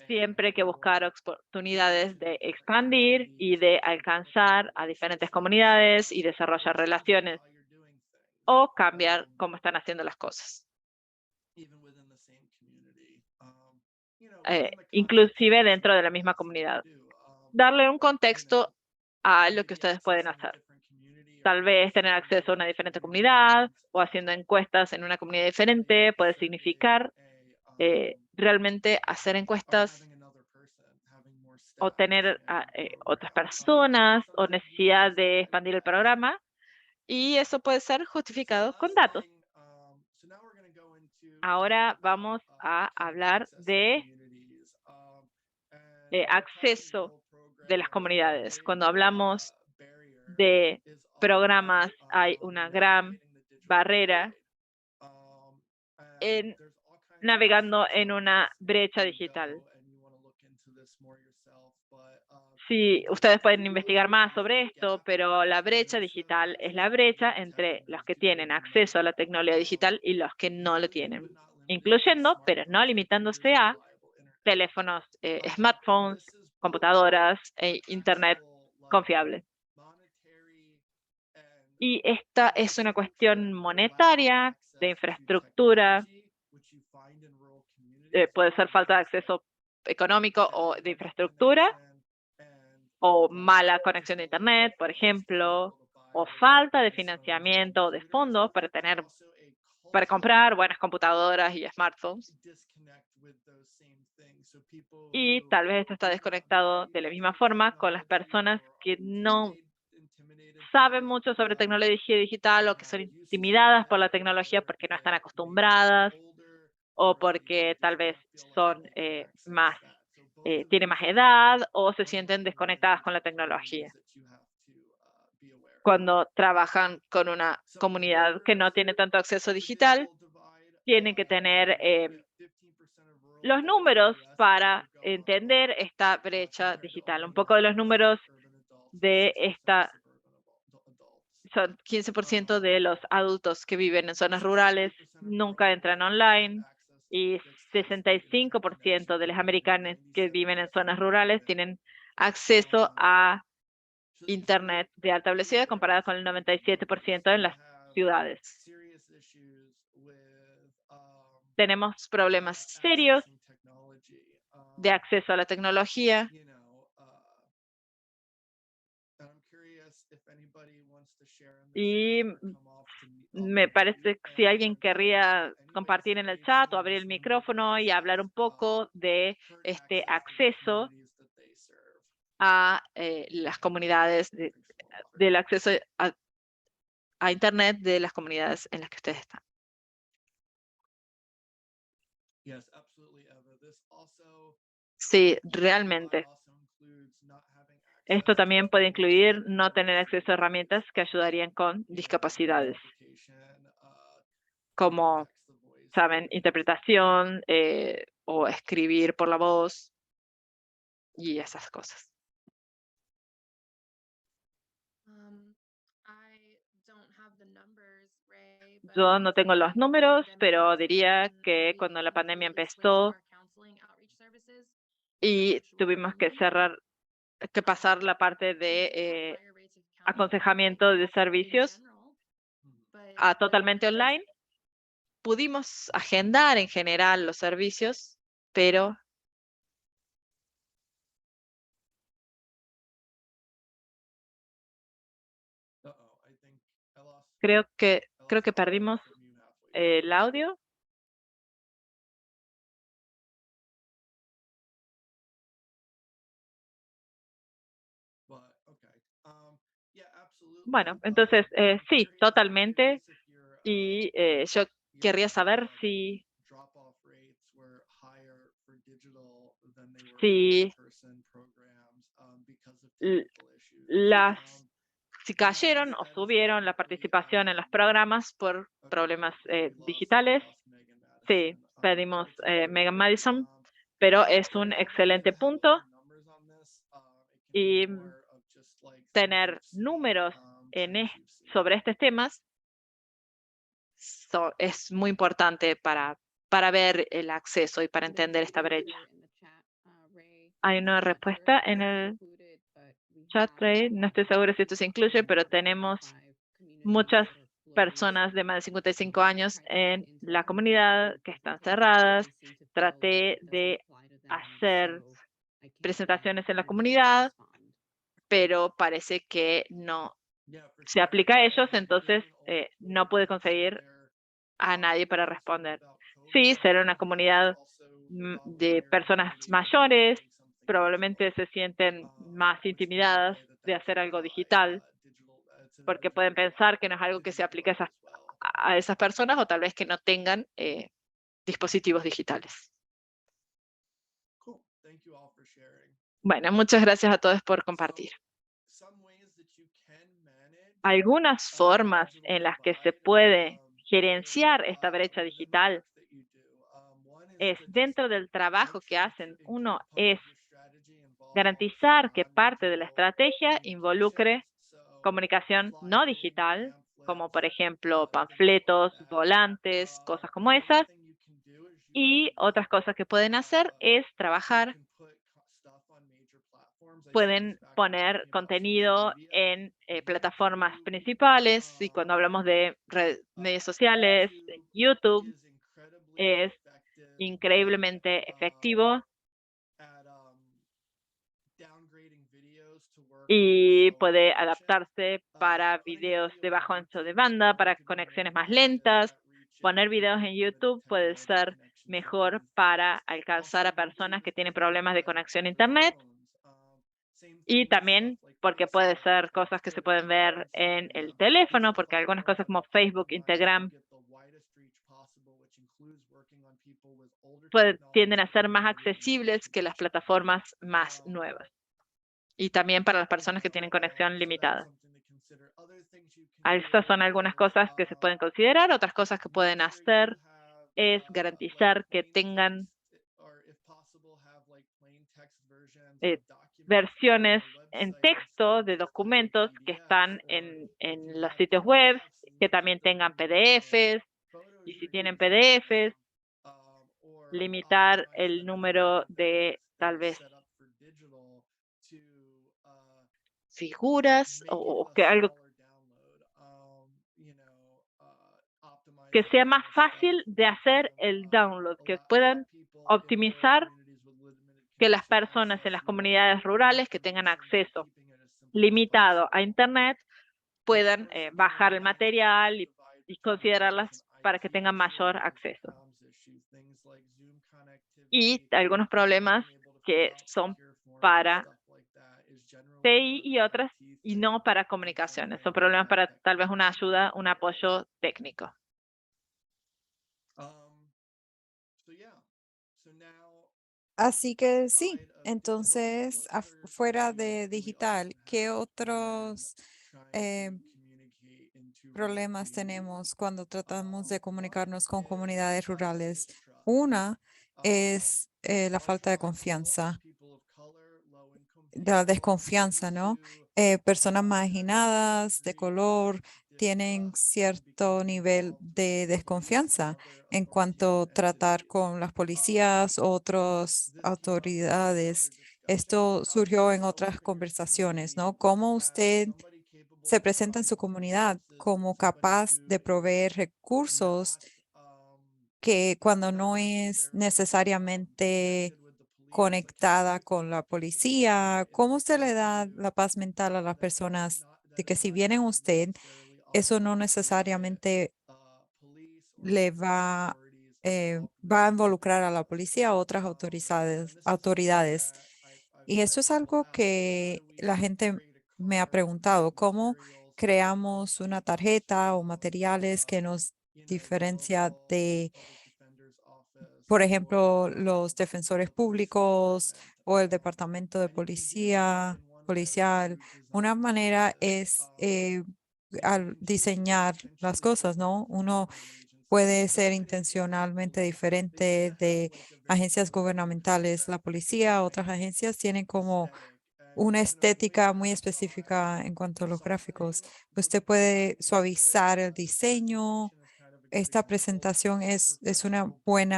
siempre hay que buscar oportunidades de expandir y de alcanzar a diferentes comunidades y desarrollar relaciones o cambiar cómo están haciendo las cosas. Inclusive dentro de la misma comunidad. Darle un contexto a lo que ustedes pueden hacer. Tal vez tener acceso a una diferente comunidad o haciendo encuestas en una comunidad diferente puede significar realmente hacer encuestas o tener otras personas o necesidad de expandir el programa, y eso puede ser justificado con datos. Ahora vamos a hablar de acceso de las comunidades. Cuando hablamos de programas, hay una gran barrera en navegando en una brecha digital. Sí, ustedes pueden investigar más sobre esto, pero la brecha digital es la brecha entre los que tienen acceso a la tecnología digital y los que no lo tienen, incluyendo, pero no limitándose a, teléfonos, smartphones, computadoras e internet confiable. Y esta es una cuestión monetaria, de infraestructura, puede ser falta de acceso económico o de infraestructura, o mala conexión de internet, por ejemplo, o falta de financiamiento o de fondos para comprar buenas computadoras y smartphones. Y tal vez esto está desconectado de la misma forma con las personas que no saben mucho sobre tecnología digital o que son intimidadas por la tecnología porque no están acostumbradas o porque tal vez son tienen más edad o se sienten desconectadas con la tecnología. Cuando trabajan con una comunidad que no tiene tanto acceso digital, tienen que tener los números para entender esta brecha digital. Un poco de los números de esta son 15% de los adultos que viven en zonas rurales nunca entran online y 65% de los americanos que viven en zonas rurales tienen acceso a internet de alta velocidad comparado con el 97% en las ciudades. Tenemos problemas serios de acceso a la tecnología. Y me parece que si alguien querría compartir en el chat o abrir el micrófono y hablar un poco de este acceso a las comunidades, del acceso a Internet de las comunidades en las que ustedes están. Sí, realmente. Esto también puede incluir no tener acceso a herramientas que ayudarían con discapacidades, como, saben, interpretación o escribir por la voz y esas cosas. Yo no tengo los números, pero diría que cuando la pandemia empezó y tuvimos que pasar la parte de aconsejamiento de servicios a totalmente online, pudimos agendar en general los servicios, pero creo que perdimos el audio. Bueno, entonces sí, totalmente. Y yo querría saber si si cayeron o subieron la participación en los programas por problemas digitales. Sí, pedimos Megan Madison, pero es un excelente punto. Y tener números sobre estos temas es muy importante para ver el acceso y para entender esta brecha. Hay una respuesta en el chat, Ray. No estoy seguro si esto se incluye, pero tenemos muchas personas de más de 55 años en la comunidad que están cerradas. Traté de hacer presentaciones en la comunidad, pero parece que no se aplica a ellos, entonces no pude conseguir a nadie para responder. Sí, será una comunidad de personas mayores, probablemente se sienten más intimidadas de hacer algo digital, porque pueden pensar que no es algo que se aplique a esas personas o tal vez que no tengan dispositivos digitales. Cool. Thank you all for sharing. Bueno, muchas gracias a todos por compartir. Algunas formas en las que se puede gerenciar esta brecha digital es dentro del trabajo que hacen. Uno es garantizar que parte de la estrategia involucre comunicación no digital, como por ejemplo panfletos, volantes, cosas como esas. Y otras cosas que pueden hacer es trabajar, pueden poner contenido en plataformas principales, y cuando hablamos de medios sociales, YouTube es increíblemente efectivo y puede adaptarse para videos de bajo ancho de banda, para conexiones más lentas. Poner videos en YouTube puede ser mejor para alcanzar a personas que tienen problemas de conexión a Internet, y también porque puede ser cosas que se pueden ver en el teléfono, porque algunas cosas como Facebook, Instagram, tienden a ser más accesibles que las plataformas más nuevas. Y también para las personas que tienen conexión limitada. Estas son algunas cosas que se pueden considerar. Otras cosas que pueden hacer es garantizar que tengan versiones en texto de documentos que están en los sitios web, que también tengan PDFs, y si tienen PDFs, limitar el número de tal vez figuras o que algo que sea más fácil de hacer el download, que puedan optimizar que las personas en las comunidades rurales que tengan acceso limitado a Internet puedan bajar el material y considerarlas para que tengan mayor acceso. Y algunos problemas que son para TI y otras, y no para comunicaciones. Son problemas para tal vez una ayuda, un apoyo técnico. Así que sí, entonces fuera de digital, ¿qué otros problemas tenemos cuando tratamos de comunicarnos con comunidades rurales? Una es la falta de confianza, la desconfianza, ¿no? Personas marginadas de color tienen cierto nivel de desconfianza en cuanto a tratar con las policías, otras autoridades. Esto surgió en otras conversaciones, ¿no? ¿Cómo usted se presenta en su comunidad como capaz de proveer recursos que cuando no es necesariamente conectada con la policía? ¿Cómo usted le da la paz mental a las personas de que si vienen usted, eso no necesariamente le va a involucrar a la policía o otras autoridades? Y eso es algo que la gente me ha preguntado, ¿cómo creamos una tarjeta o materiales que nos diferencia de, por ejemplo, los defensores públicos o el departamento de policía, policial? Una manera es al diseñar las cosas, ¿no? Uno puede ser intencionalmente diferente de agencias gubernamentales. La policía, otras agencias tienen como una estética muy específica en cuanto a los gráficos. Usted puede suavizar el diseño. Esta presentación es un buen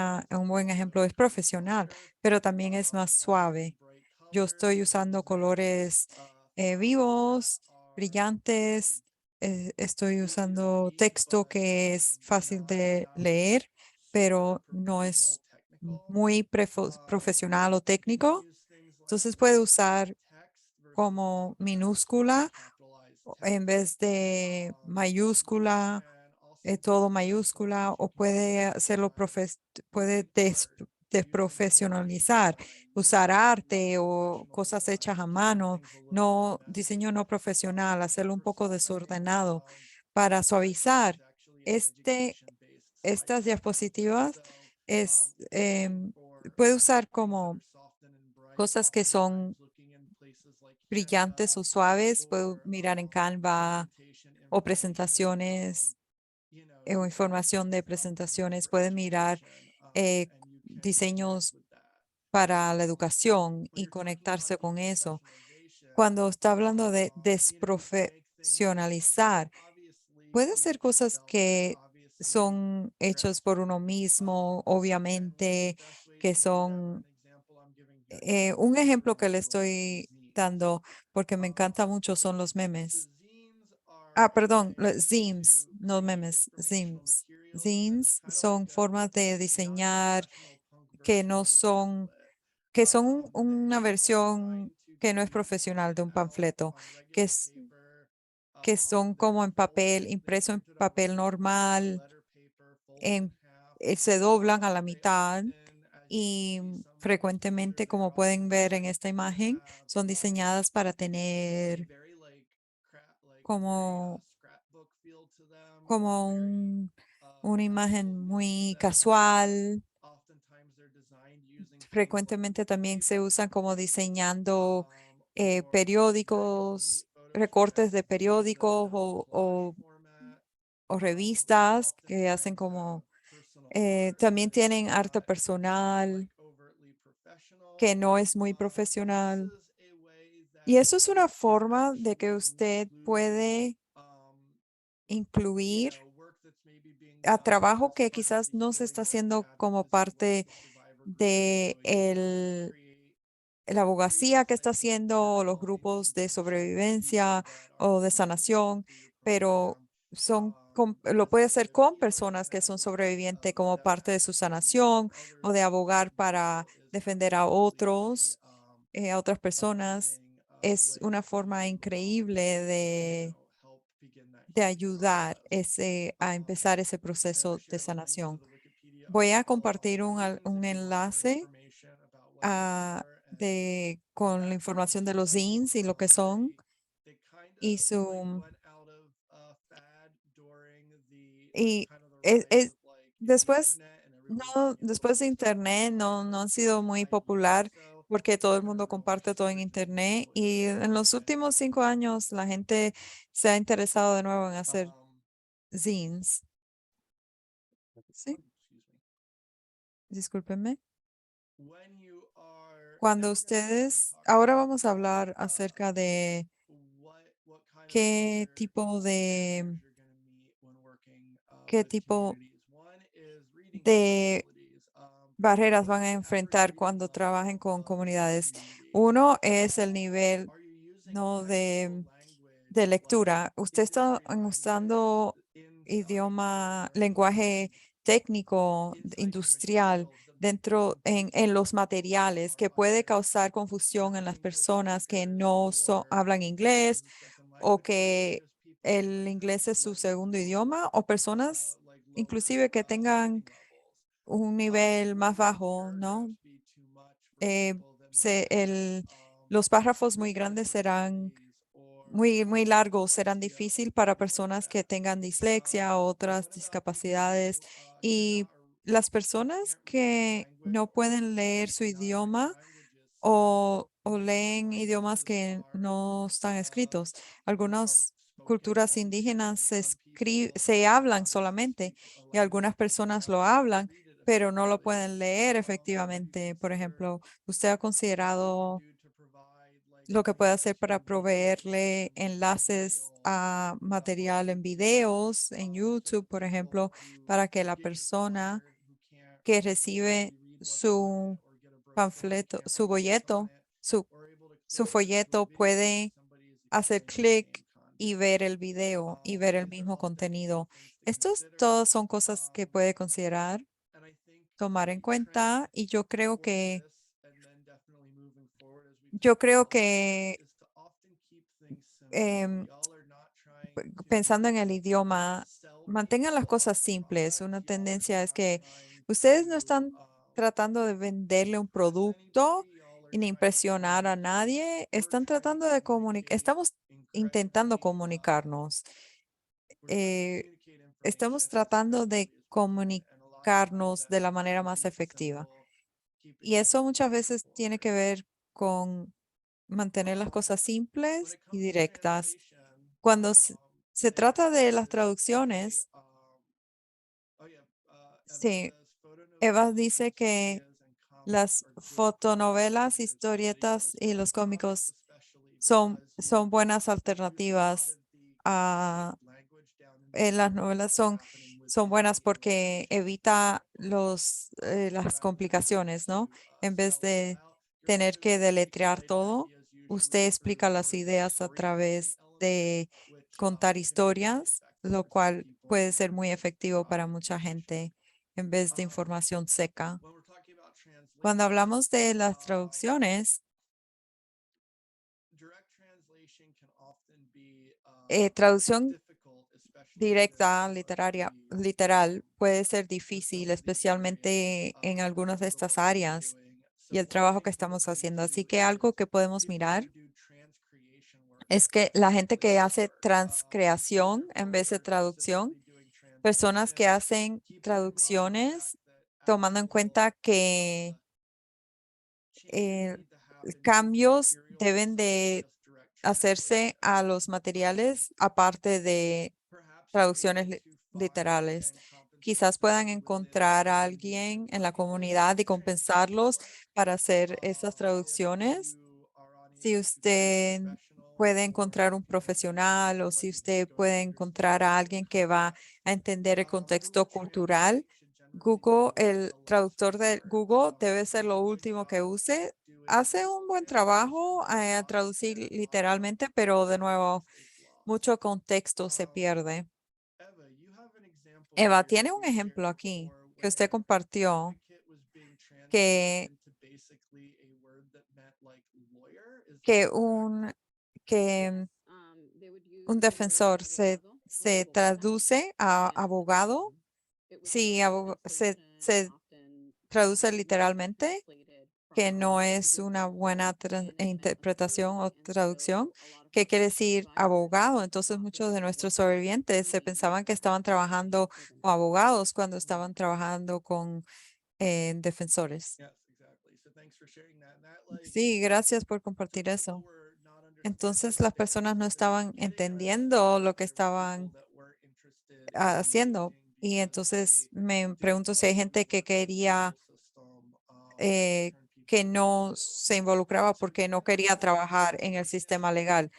ejemplo, es profesional, pero también es más suave. Yo estoy usando colores vivos, brillantes. Estoy usando texto que es fácil de leer, pero no es muy profesional o técnico. Entonces puede usar como minúscula en vez de mayúscula, todo mayúscula, o puede hacerlo, puede desprofesionalizar, usar arte o cosas hechas a mano, no diseño no profesional, hacerlo un poco desordenado para suavizar. Estas diapositivas puede usar como cosas que son brillantes o suaves. Puedo mirar en Canva o presentaciones o información de presentaciones. Puede mirar diseños para la educación y conectarse con eso. Cuando está hablando de desprofesionalizar, puede ser cosas que son hechos por uno mismo, obviamente, que son un ejemplo que le estoy dando, porque me encanta mucho, son los memes. Perdón, los zines, no memes, zines. Zines son formas de diseñar que no son, que son una versión que no es profesional de un panfleto, que es, que son como en papel, impreso en papel normal, se doblan a la mitad y frecuentemente, como pueden ver en esta imagen, son diseñadas para tener como, como una imagen muy casual. Frecuentemente también se usan como diseñando periódicos, recortes de periódicos o revistas que hacen como, también tienen arte personal que no es muy profesional. Y eso es una forma de que usted puede incluir a trabajo que quizás no se está haciendo como parte de la abogacía que está haciendo los grupos de sobrevivencia o de sanación, pero lo puede hacer con personas que son sobrevivientes como parte de su sanación o de abogar para defender a otros, a otras personas. Es una forma increíble de ayudar a empezar ese proceso de sanación. Voy a compartir un enlace con la información de los zines y lo que son y y después después de internet no han sido muy popular porque todo el mundo comparte todo en internet y en los últimos 5 años la gente se ha interesado de nuevo en hacer zines. Sí, discúlpenme. Cuando ahora vamos a hablar acerca de qué tipo de, qué tipo de barreras van a enfrentar cuando trabajen con comunidades. Uno es el nivel no de lectura. Usted está usando lenguaje técnico, industrial, en los materiales que puede causar confusión en las personas que no hablan inglés o que el inglés es su segundo idioma o personas inclusive que tengan un nivel más bajo, ¿no? Eh, los párrafos muy grandes serán muy largos, serán difícil para personas que tengan dislexia o otras discapacidades. Y las personas que no pueden leer su idioma o leen idiomas que no están escritos. Algunas culturas indígenas se hablan solamente y algunas personas lo hablan, pero no lo pueden leer efectivamente. Por ejemplo, ¿usted ha considerado lo que puede hacer para proveerle enlaces a material en videos, en YouTube, por ejemplo, para que la persona que recibe su panfleto, su folleto puede hacer clic y ver el video y ver el mismo contenido? Estos todos son cosas que puede considerar, tomar en cuenta y yo creo que em, pensando en el idioma, mantengan las cosas simples. Una tendencia es que ustedes no están tratando de venderle un producto y ni impresionar a nadie. Están tratando de comunicar, estamos intentando comunicarnos. Estamos tratando de comunicar comunicarnos de la manera más efectiva. Y eso muchas veces tiene que ver con mantener las cosas simples y directas. Cuando se trata de las traducciones, sí, Eva dice que las fotonovelas, historietas y los cómicos son buenas alternativas a las novelas son buenas porque evita las complicaciones, ¿no? En vez de tener que deletrear todo, usted explica las ideas a través de contar historias, lo cual puede ser muy efectivo para mucha gente en vez de información seca. Cuando hablamos de las traducciones, traducción directa, literal, puede ser difícil, especialmente en algunas de estas áreas y el trabajo que estamos haciendo. Así que algo que podemos mirar es que la gente que hace transcreación en vez de traducción, personas que hacen traducciones tomando en cuenta que cambios deben de hacerse a los materiales aparte de traducciones literales. Quizás puedan encontrar a alguien en la comunidad y compensarlos para hacer esas traducciones. Si usted puede encontrar un profesional o si usted puede encontrar a alguien que va a entender el contexto cultural, Google, el traductor de Google debe ser lo último que use. Hace un buen trabajo a traducir literalmente, pero de nuevo, mucho contexto se pierde. Eva, tiene un ejemplo aquí que usted compartió que, que un, que un defensor se traduce a abogado. Sí, se traduce literalmente, que no es una buena interpretación o traducción. ¿Qué quiere decir abogado? Entonces muchos de nuestros sobrevivientes se pensaban que estaban trabajando con abogados cuando estaban trabajando con defensores. Sí, gracias por compartir eso. Entonces las personas no estaban entendiendo lo que estaban haciendo. Y entonces me pregunto si hay gente que quería, que no se involucraba porque no quería trabajar en el sistema legal.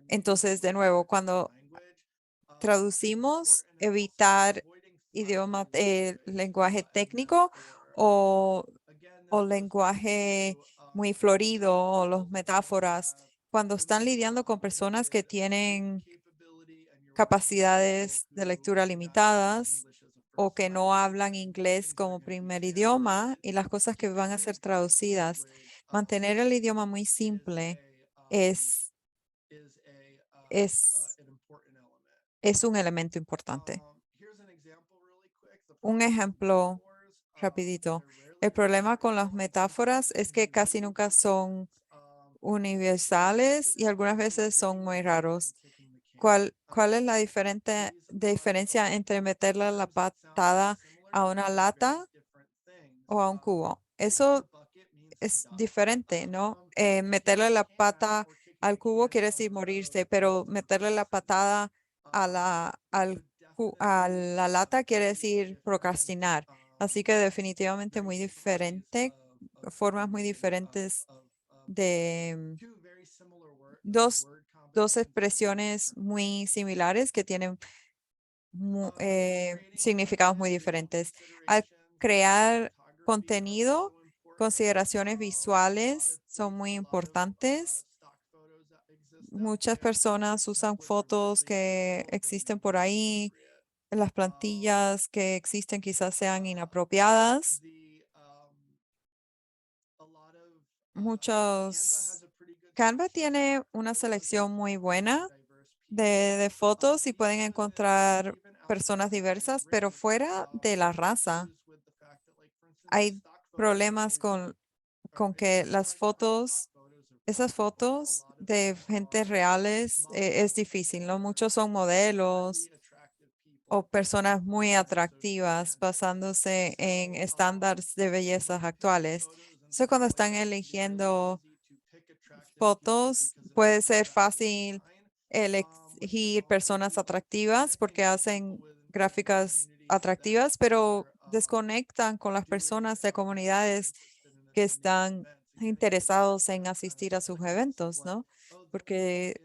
Entonces, de nuevo, cuando traducimos, evitar idioma, lenguaje técnico o, o lenguaje muy florido o las metáforas, cuando están lidiando con personas que tienen capacidades de lectura limitadas o que no hablan inglés como primer idioma y las cosas que van a ser traducidas. Mantener el idioma muy simple es, es, es un elemento importante. Un ejemplo rapidito. El problema con las metáforas es que casi nunca son universales y algunas veces son muy raros. ¿Cuál es la diferencia entre meterle la patada a una lata o a un cubo? Eso es diferente, ¿no? Meterle la pata al cubo quiere decir morirse, pero meterle la patada a la lata quiere decir procrastinar. Así que definitivamente muy diferente, formas muy diferentes de dos, dos expresiones muy similares que tienen significados muy diferentes. Al crear contenido, consideraciones visuales son muy importantes. Muchas personas usan fotos que existen por ahí. Las plantillas que existen quizás sean inapropiadas. Canva tiene una selección muy buena de fotos y pueden encontrar personas diversas, pero fuera de la raza, hay problemas con que esas fotos de gente reales, es difícil, ¿no? Muchos son modelos o personas muy atractivas basándose en estándares de bellezas actuales. Entonces, cuando están eligiendo fotos, puede ser fácil elegir personas atractivas porque hacen gráficas atractivas, pero desconectan con las personas de comunidades que están interesados en asistir a sus eventos, ¿no? Porque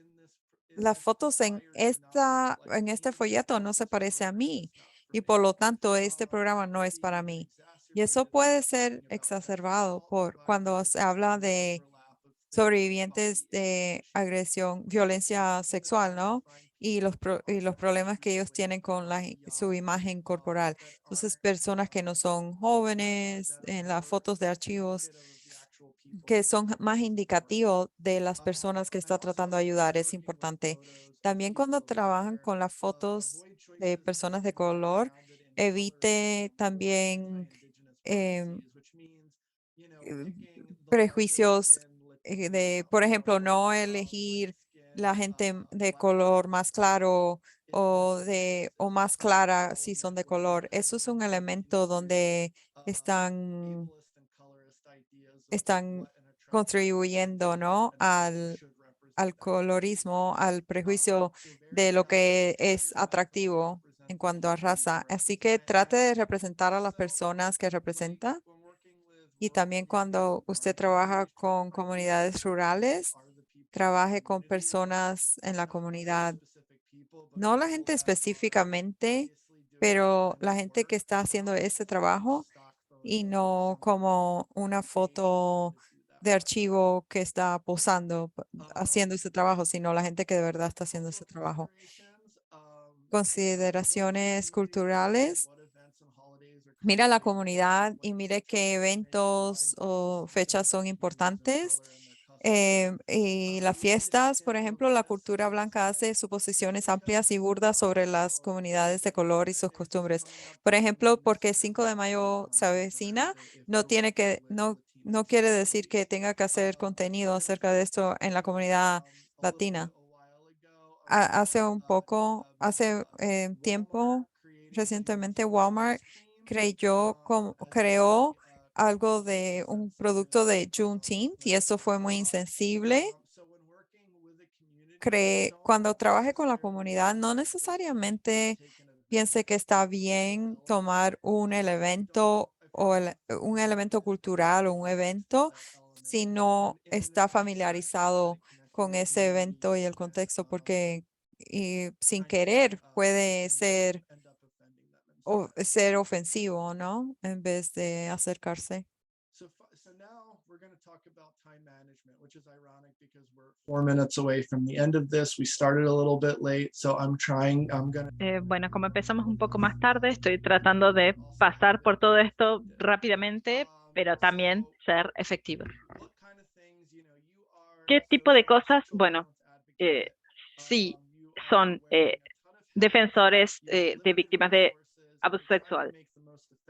las fotos en este folleto no se parece a mí y por lo tanto este programa no es para mí. Y eso puede ser exacerbado por cuando se habla de sobrevivientes de agresión, violencia sexual, ¿no? Y los problemas que ellos tienen con su imagen corporal. Entonces, personas que no son jóvenes en las fotos de archivos que son más indicativos de las personas que está tratando de ayudar es importante. También cuando trabajan con las fotos de personas de color, evite también em, eh, prejuicios por ejemplo, no elegir la gente de color más claro o más clara si son de color. Eso es un elemento donde están contribuyendo, ¿no? Al colorismo, al prejuicio de lo que es atractivo en cuanto a raza. Así que trate de representar a las personas que representa. Y también cuando usted trabaja con comunidades rurales, trabaje con personas en la comunidad, no la gente específicamente, pero la gente que está haciendo ese trabajo y no como una foto de archivo que está posando, haciendo ese trabajo, sino la gente que de verdad está haciendo ese trabajo. Consideraciones culturales. Mira la comunidad y mire qué eventos o fechas son importantes. Y las fiestas, por ejemplo, la cultura blanca hace suposiciones amplias y burdas sobre las comunidades de color y sus costumbres. Por ejemplo, porque 5 de mayo se avecina, no quiere decir que tenga que hacer contenido acerca de esto en la comunidad latina. Hace tiempo, recientemente, Walmart creó algo de un producto de Juneteenth y eso fue muy insensible. Cuando trabaje con la comunidad, no necesariamente piense que está bien tomar un evento un elemento cultural o un evento si no está familiarizado con ese evento y el contexto, porque sin querer puede ser ofensivo, ¿no? En vez de acercarse. So now we're going to talk about time management, which is ironic because we're 4 minutes away from the end of this. We started a little bit late, so I'm going to. Bueno, como empezamos un poco más tarde, estoy tratando de pasar por todo esto rápidamente, pero también ser efectivo. ¿Qué tipo de cosas? Bueno, sí, son defensores de víctimas de abuso sexual.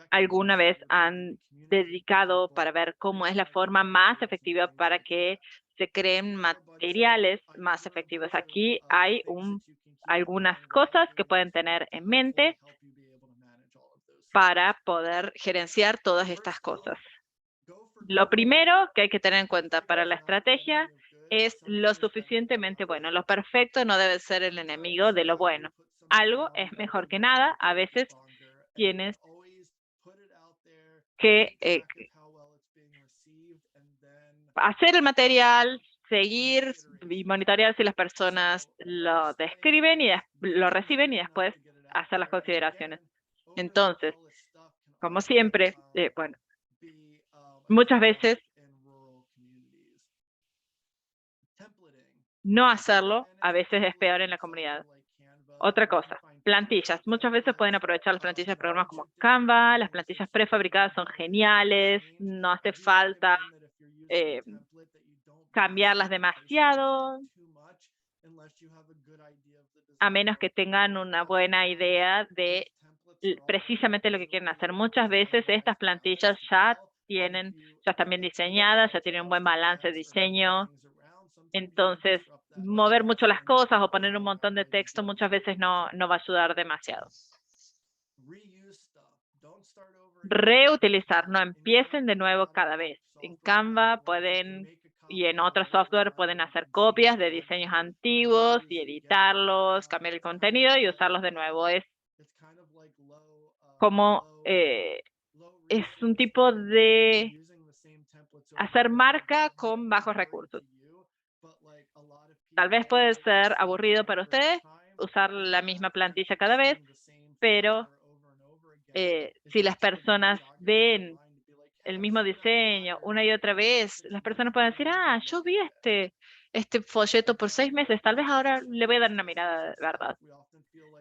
¿Alguna vez han dedicado para ver cómo es la forma más efectiva para que se creen materiales más efectivos? Aquí hay algunas cosas que pueden tener en mente para poder gerenciar todas estas cosas. Lo primero que hay que tener en cuenta para la estrategia es lo suficientemente bueno. Lo perfecto no debe ser el enemigo de lo bueno. Algo es mejor que nada. A veces tienes que hacer el material, seguir y monitorear si las personas lo describen y lo reciben y después hacer las consideraciones. Entonces, como siempre, bueno, muchas veces no hacerlo a veces es peor en la comunidad. Otra cosa, plantillas. Muchas veces pueden aprovechar las plantillas de programas como Canva. Las plantillas prefabricadas son geniales. No hace falta cambiarlas demasiado, a menos que tengan una buena idea de precisamente lo que quieren hacer. Muchas veces estas plantillas ya están bien diseñadas, ya tienen un buen balance de diseño. Entonces, mover mucho las cosas o poner un montón de texto muchas veces no va a ayudar demasiado. reutilizar, no empiecen de nuevo cada vez. En Canva pueden, y en otros software pueden hacer copias de diseños antiguos y editarlos, cambiar el contenido y usarlos de nuevo. Es como es un tipo de hacer marca con bajos recursos. Tal vez puede ser aburrido para ustedes usar la misma plantilla cada vez, pero si las personas ven el mismo diseño una y otra vez, las personas pueden decir, yo vi este folleto por 6 meses, tal vez ahora le voy a dar una mirada de verdad.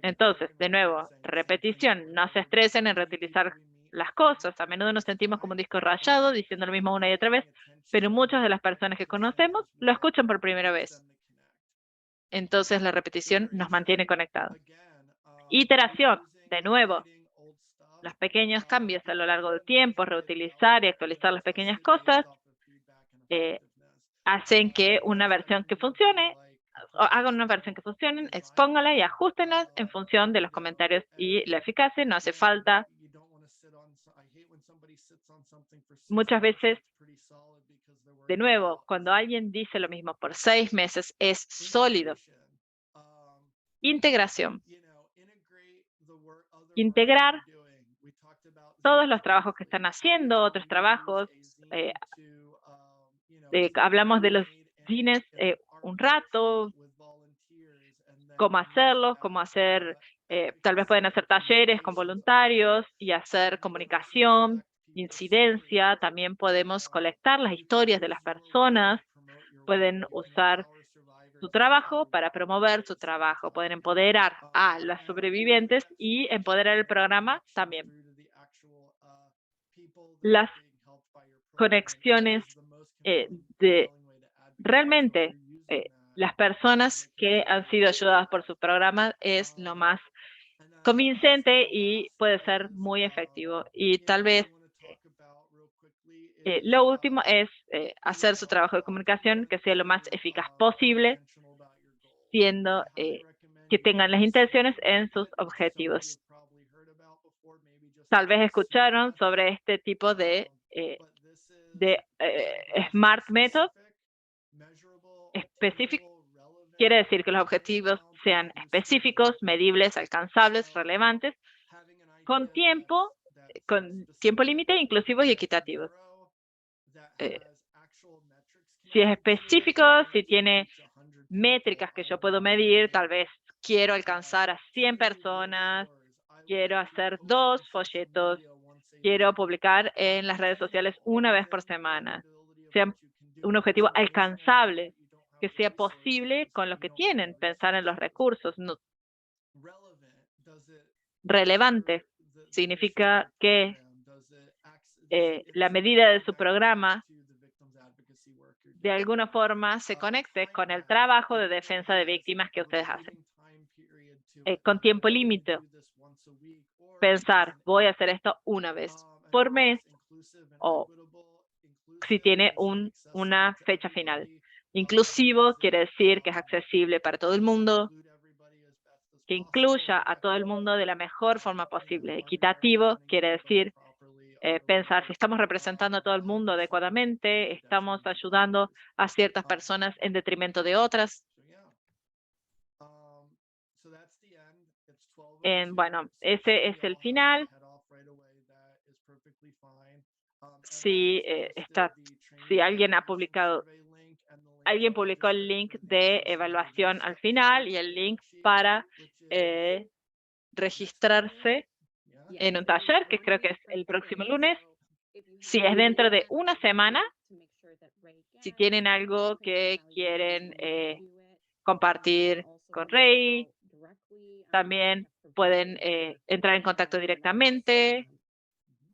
Entonces, de nuevo, repetición, no se estresen en reutilizar las cosas. A menudo nos sentimos como un disco rayado diciendo lo mismo una y otra vez, pero muchas de las personas que conocemos lo escuchan por primera vez. Entonces, la repetición nos mantiene conectados. Iteración, de nuevo, los pequeños cambios a lo largo del tiempo, reutilizar y actualizar las pequeñas cosas, hacen que una versión que funcione, o hagan una versión que funcione, expónganla y ajustenla en función de los comentarios y la eficacia. No hace falta. Muchas veces, de nuevo, cuando alguien dice lo mismo por 6 meses, es sólido. Integración. Integrar todos los trabajos que están haciendo, otros trabajos. Hablamos de los cines un rato, cómo hacerlos, cómo hacer, tal vez pueden hacer talleres con voluntarios y hacer comunicación, incidencia. También podemos colectar las historias de las personas, pueden usar su trabajo para promover su trabajo, pueden empoderar a las sobrevivientes y empoderar el programa también. Las conexiones de realmente las personas que han sido ayudadas por su programa es lo más convincente y puede ser muy efectivo. Y tal vez lo último es hacer su trabajo de comunicación que sea lo más eficaz posible, siendo que tengan las intenciones en sus objetivos. Tal vez escucharon sobre este tipo de SMART Method. Específico quiere decir que los objetivos sean específicos, medibles, alcanzables, relevantes, con tiempo límite, inclusivos y equitativos. Si es específico, si tiene métricas que yo puedo medir, tal vez quiero alcanzar a 100 personas, quiero hacer 2 folletos, quiero publicar en las redes sociales una vez por semana. Sea un objetivo alcanzable, que sea posible con lo que tienen, pensar en los recursos. Relevante significa que la medida de su programa de alguna forma se conecte con el trabajo de defensa de víctimas que ustedes hacen. Con tiempo límite, pensar, voy a hacer esto una vez por mes, o si tiene una fecha final. Inclusivo quiere decir que es accesible para todo el mundo, que incluya a todo el mundo de la mejor forma posible. Equitativo quiere decir pensar si estamos representando a todo el mundo adecuadamente, estamos ayudando a ciertas personas en detrimento de otras. Bueno, ese es el final. Si alguien alguien publicó el link de evaluación al final y el link para registrarse en un taller, que creo que es el próximo lunes. Si es dentro de una semana, si tienen algo que quieren compartir con Ray, también pueden entrar en contacto directamente,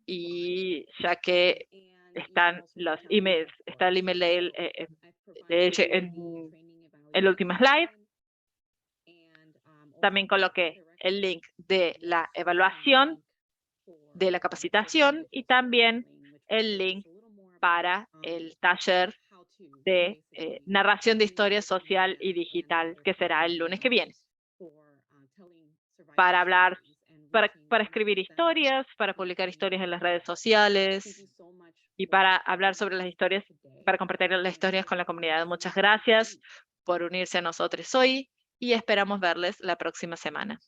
y ya que están los emails, está el email de él en el último slide. También coloqué el link de la evaluación, de la capacitación, y también el link para el taller de narración de historia social y digital, que será el lunes que viene, para hablar para escribir historias, para publicar historias en las redes sociales y para hablar sobre las historias, para compartir las historias con la comunidad. Muchas gracias por unirse a nosotros hoy y esperamos verles la próxima semana.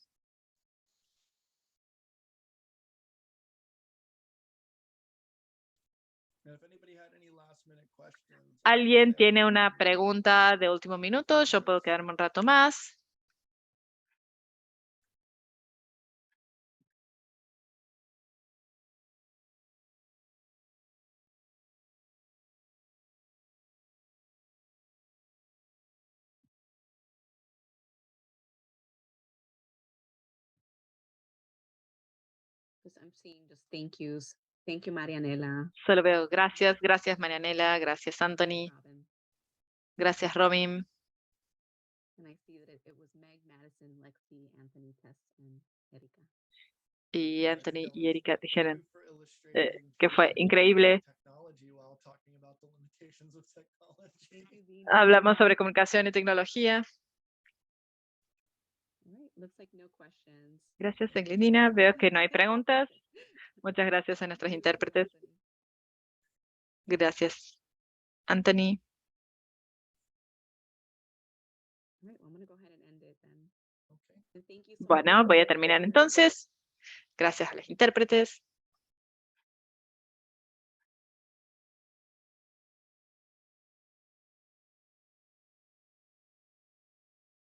¿Alguien tiene una pregunta de último minuto? Yo puedo quedarme un rato más. Because I'm seeing just thank yous. Thank you, Marianela. Solo veo gracias, gracias Marianela, gracias Anthony, Robin. gracias Robin. And I see that it was Meg, Madison, Lexi, Anthony, Tess, and Erika. Y Anthony y Erika dijeron que fue increíble. Hablamos sobre comunicación y tecnología. Alright, looks like no questions. Gracias, Englindina. Veo que no hay preguntas. Muchas gracias a nuestros intérpretes. Gracias, Anthony. Alright, well, I'm gonna go ahead and end it then. And thank you so much Bueno, for- voy a terminar entonces. Gracias a los intérpretes.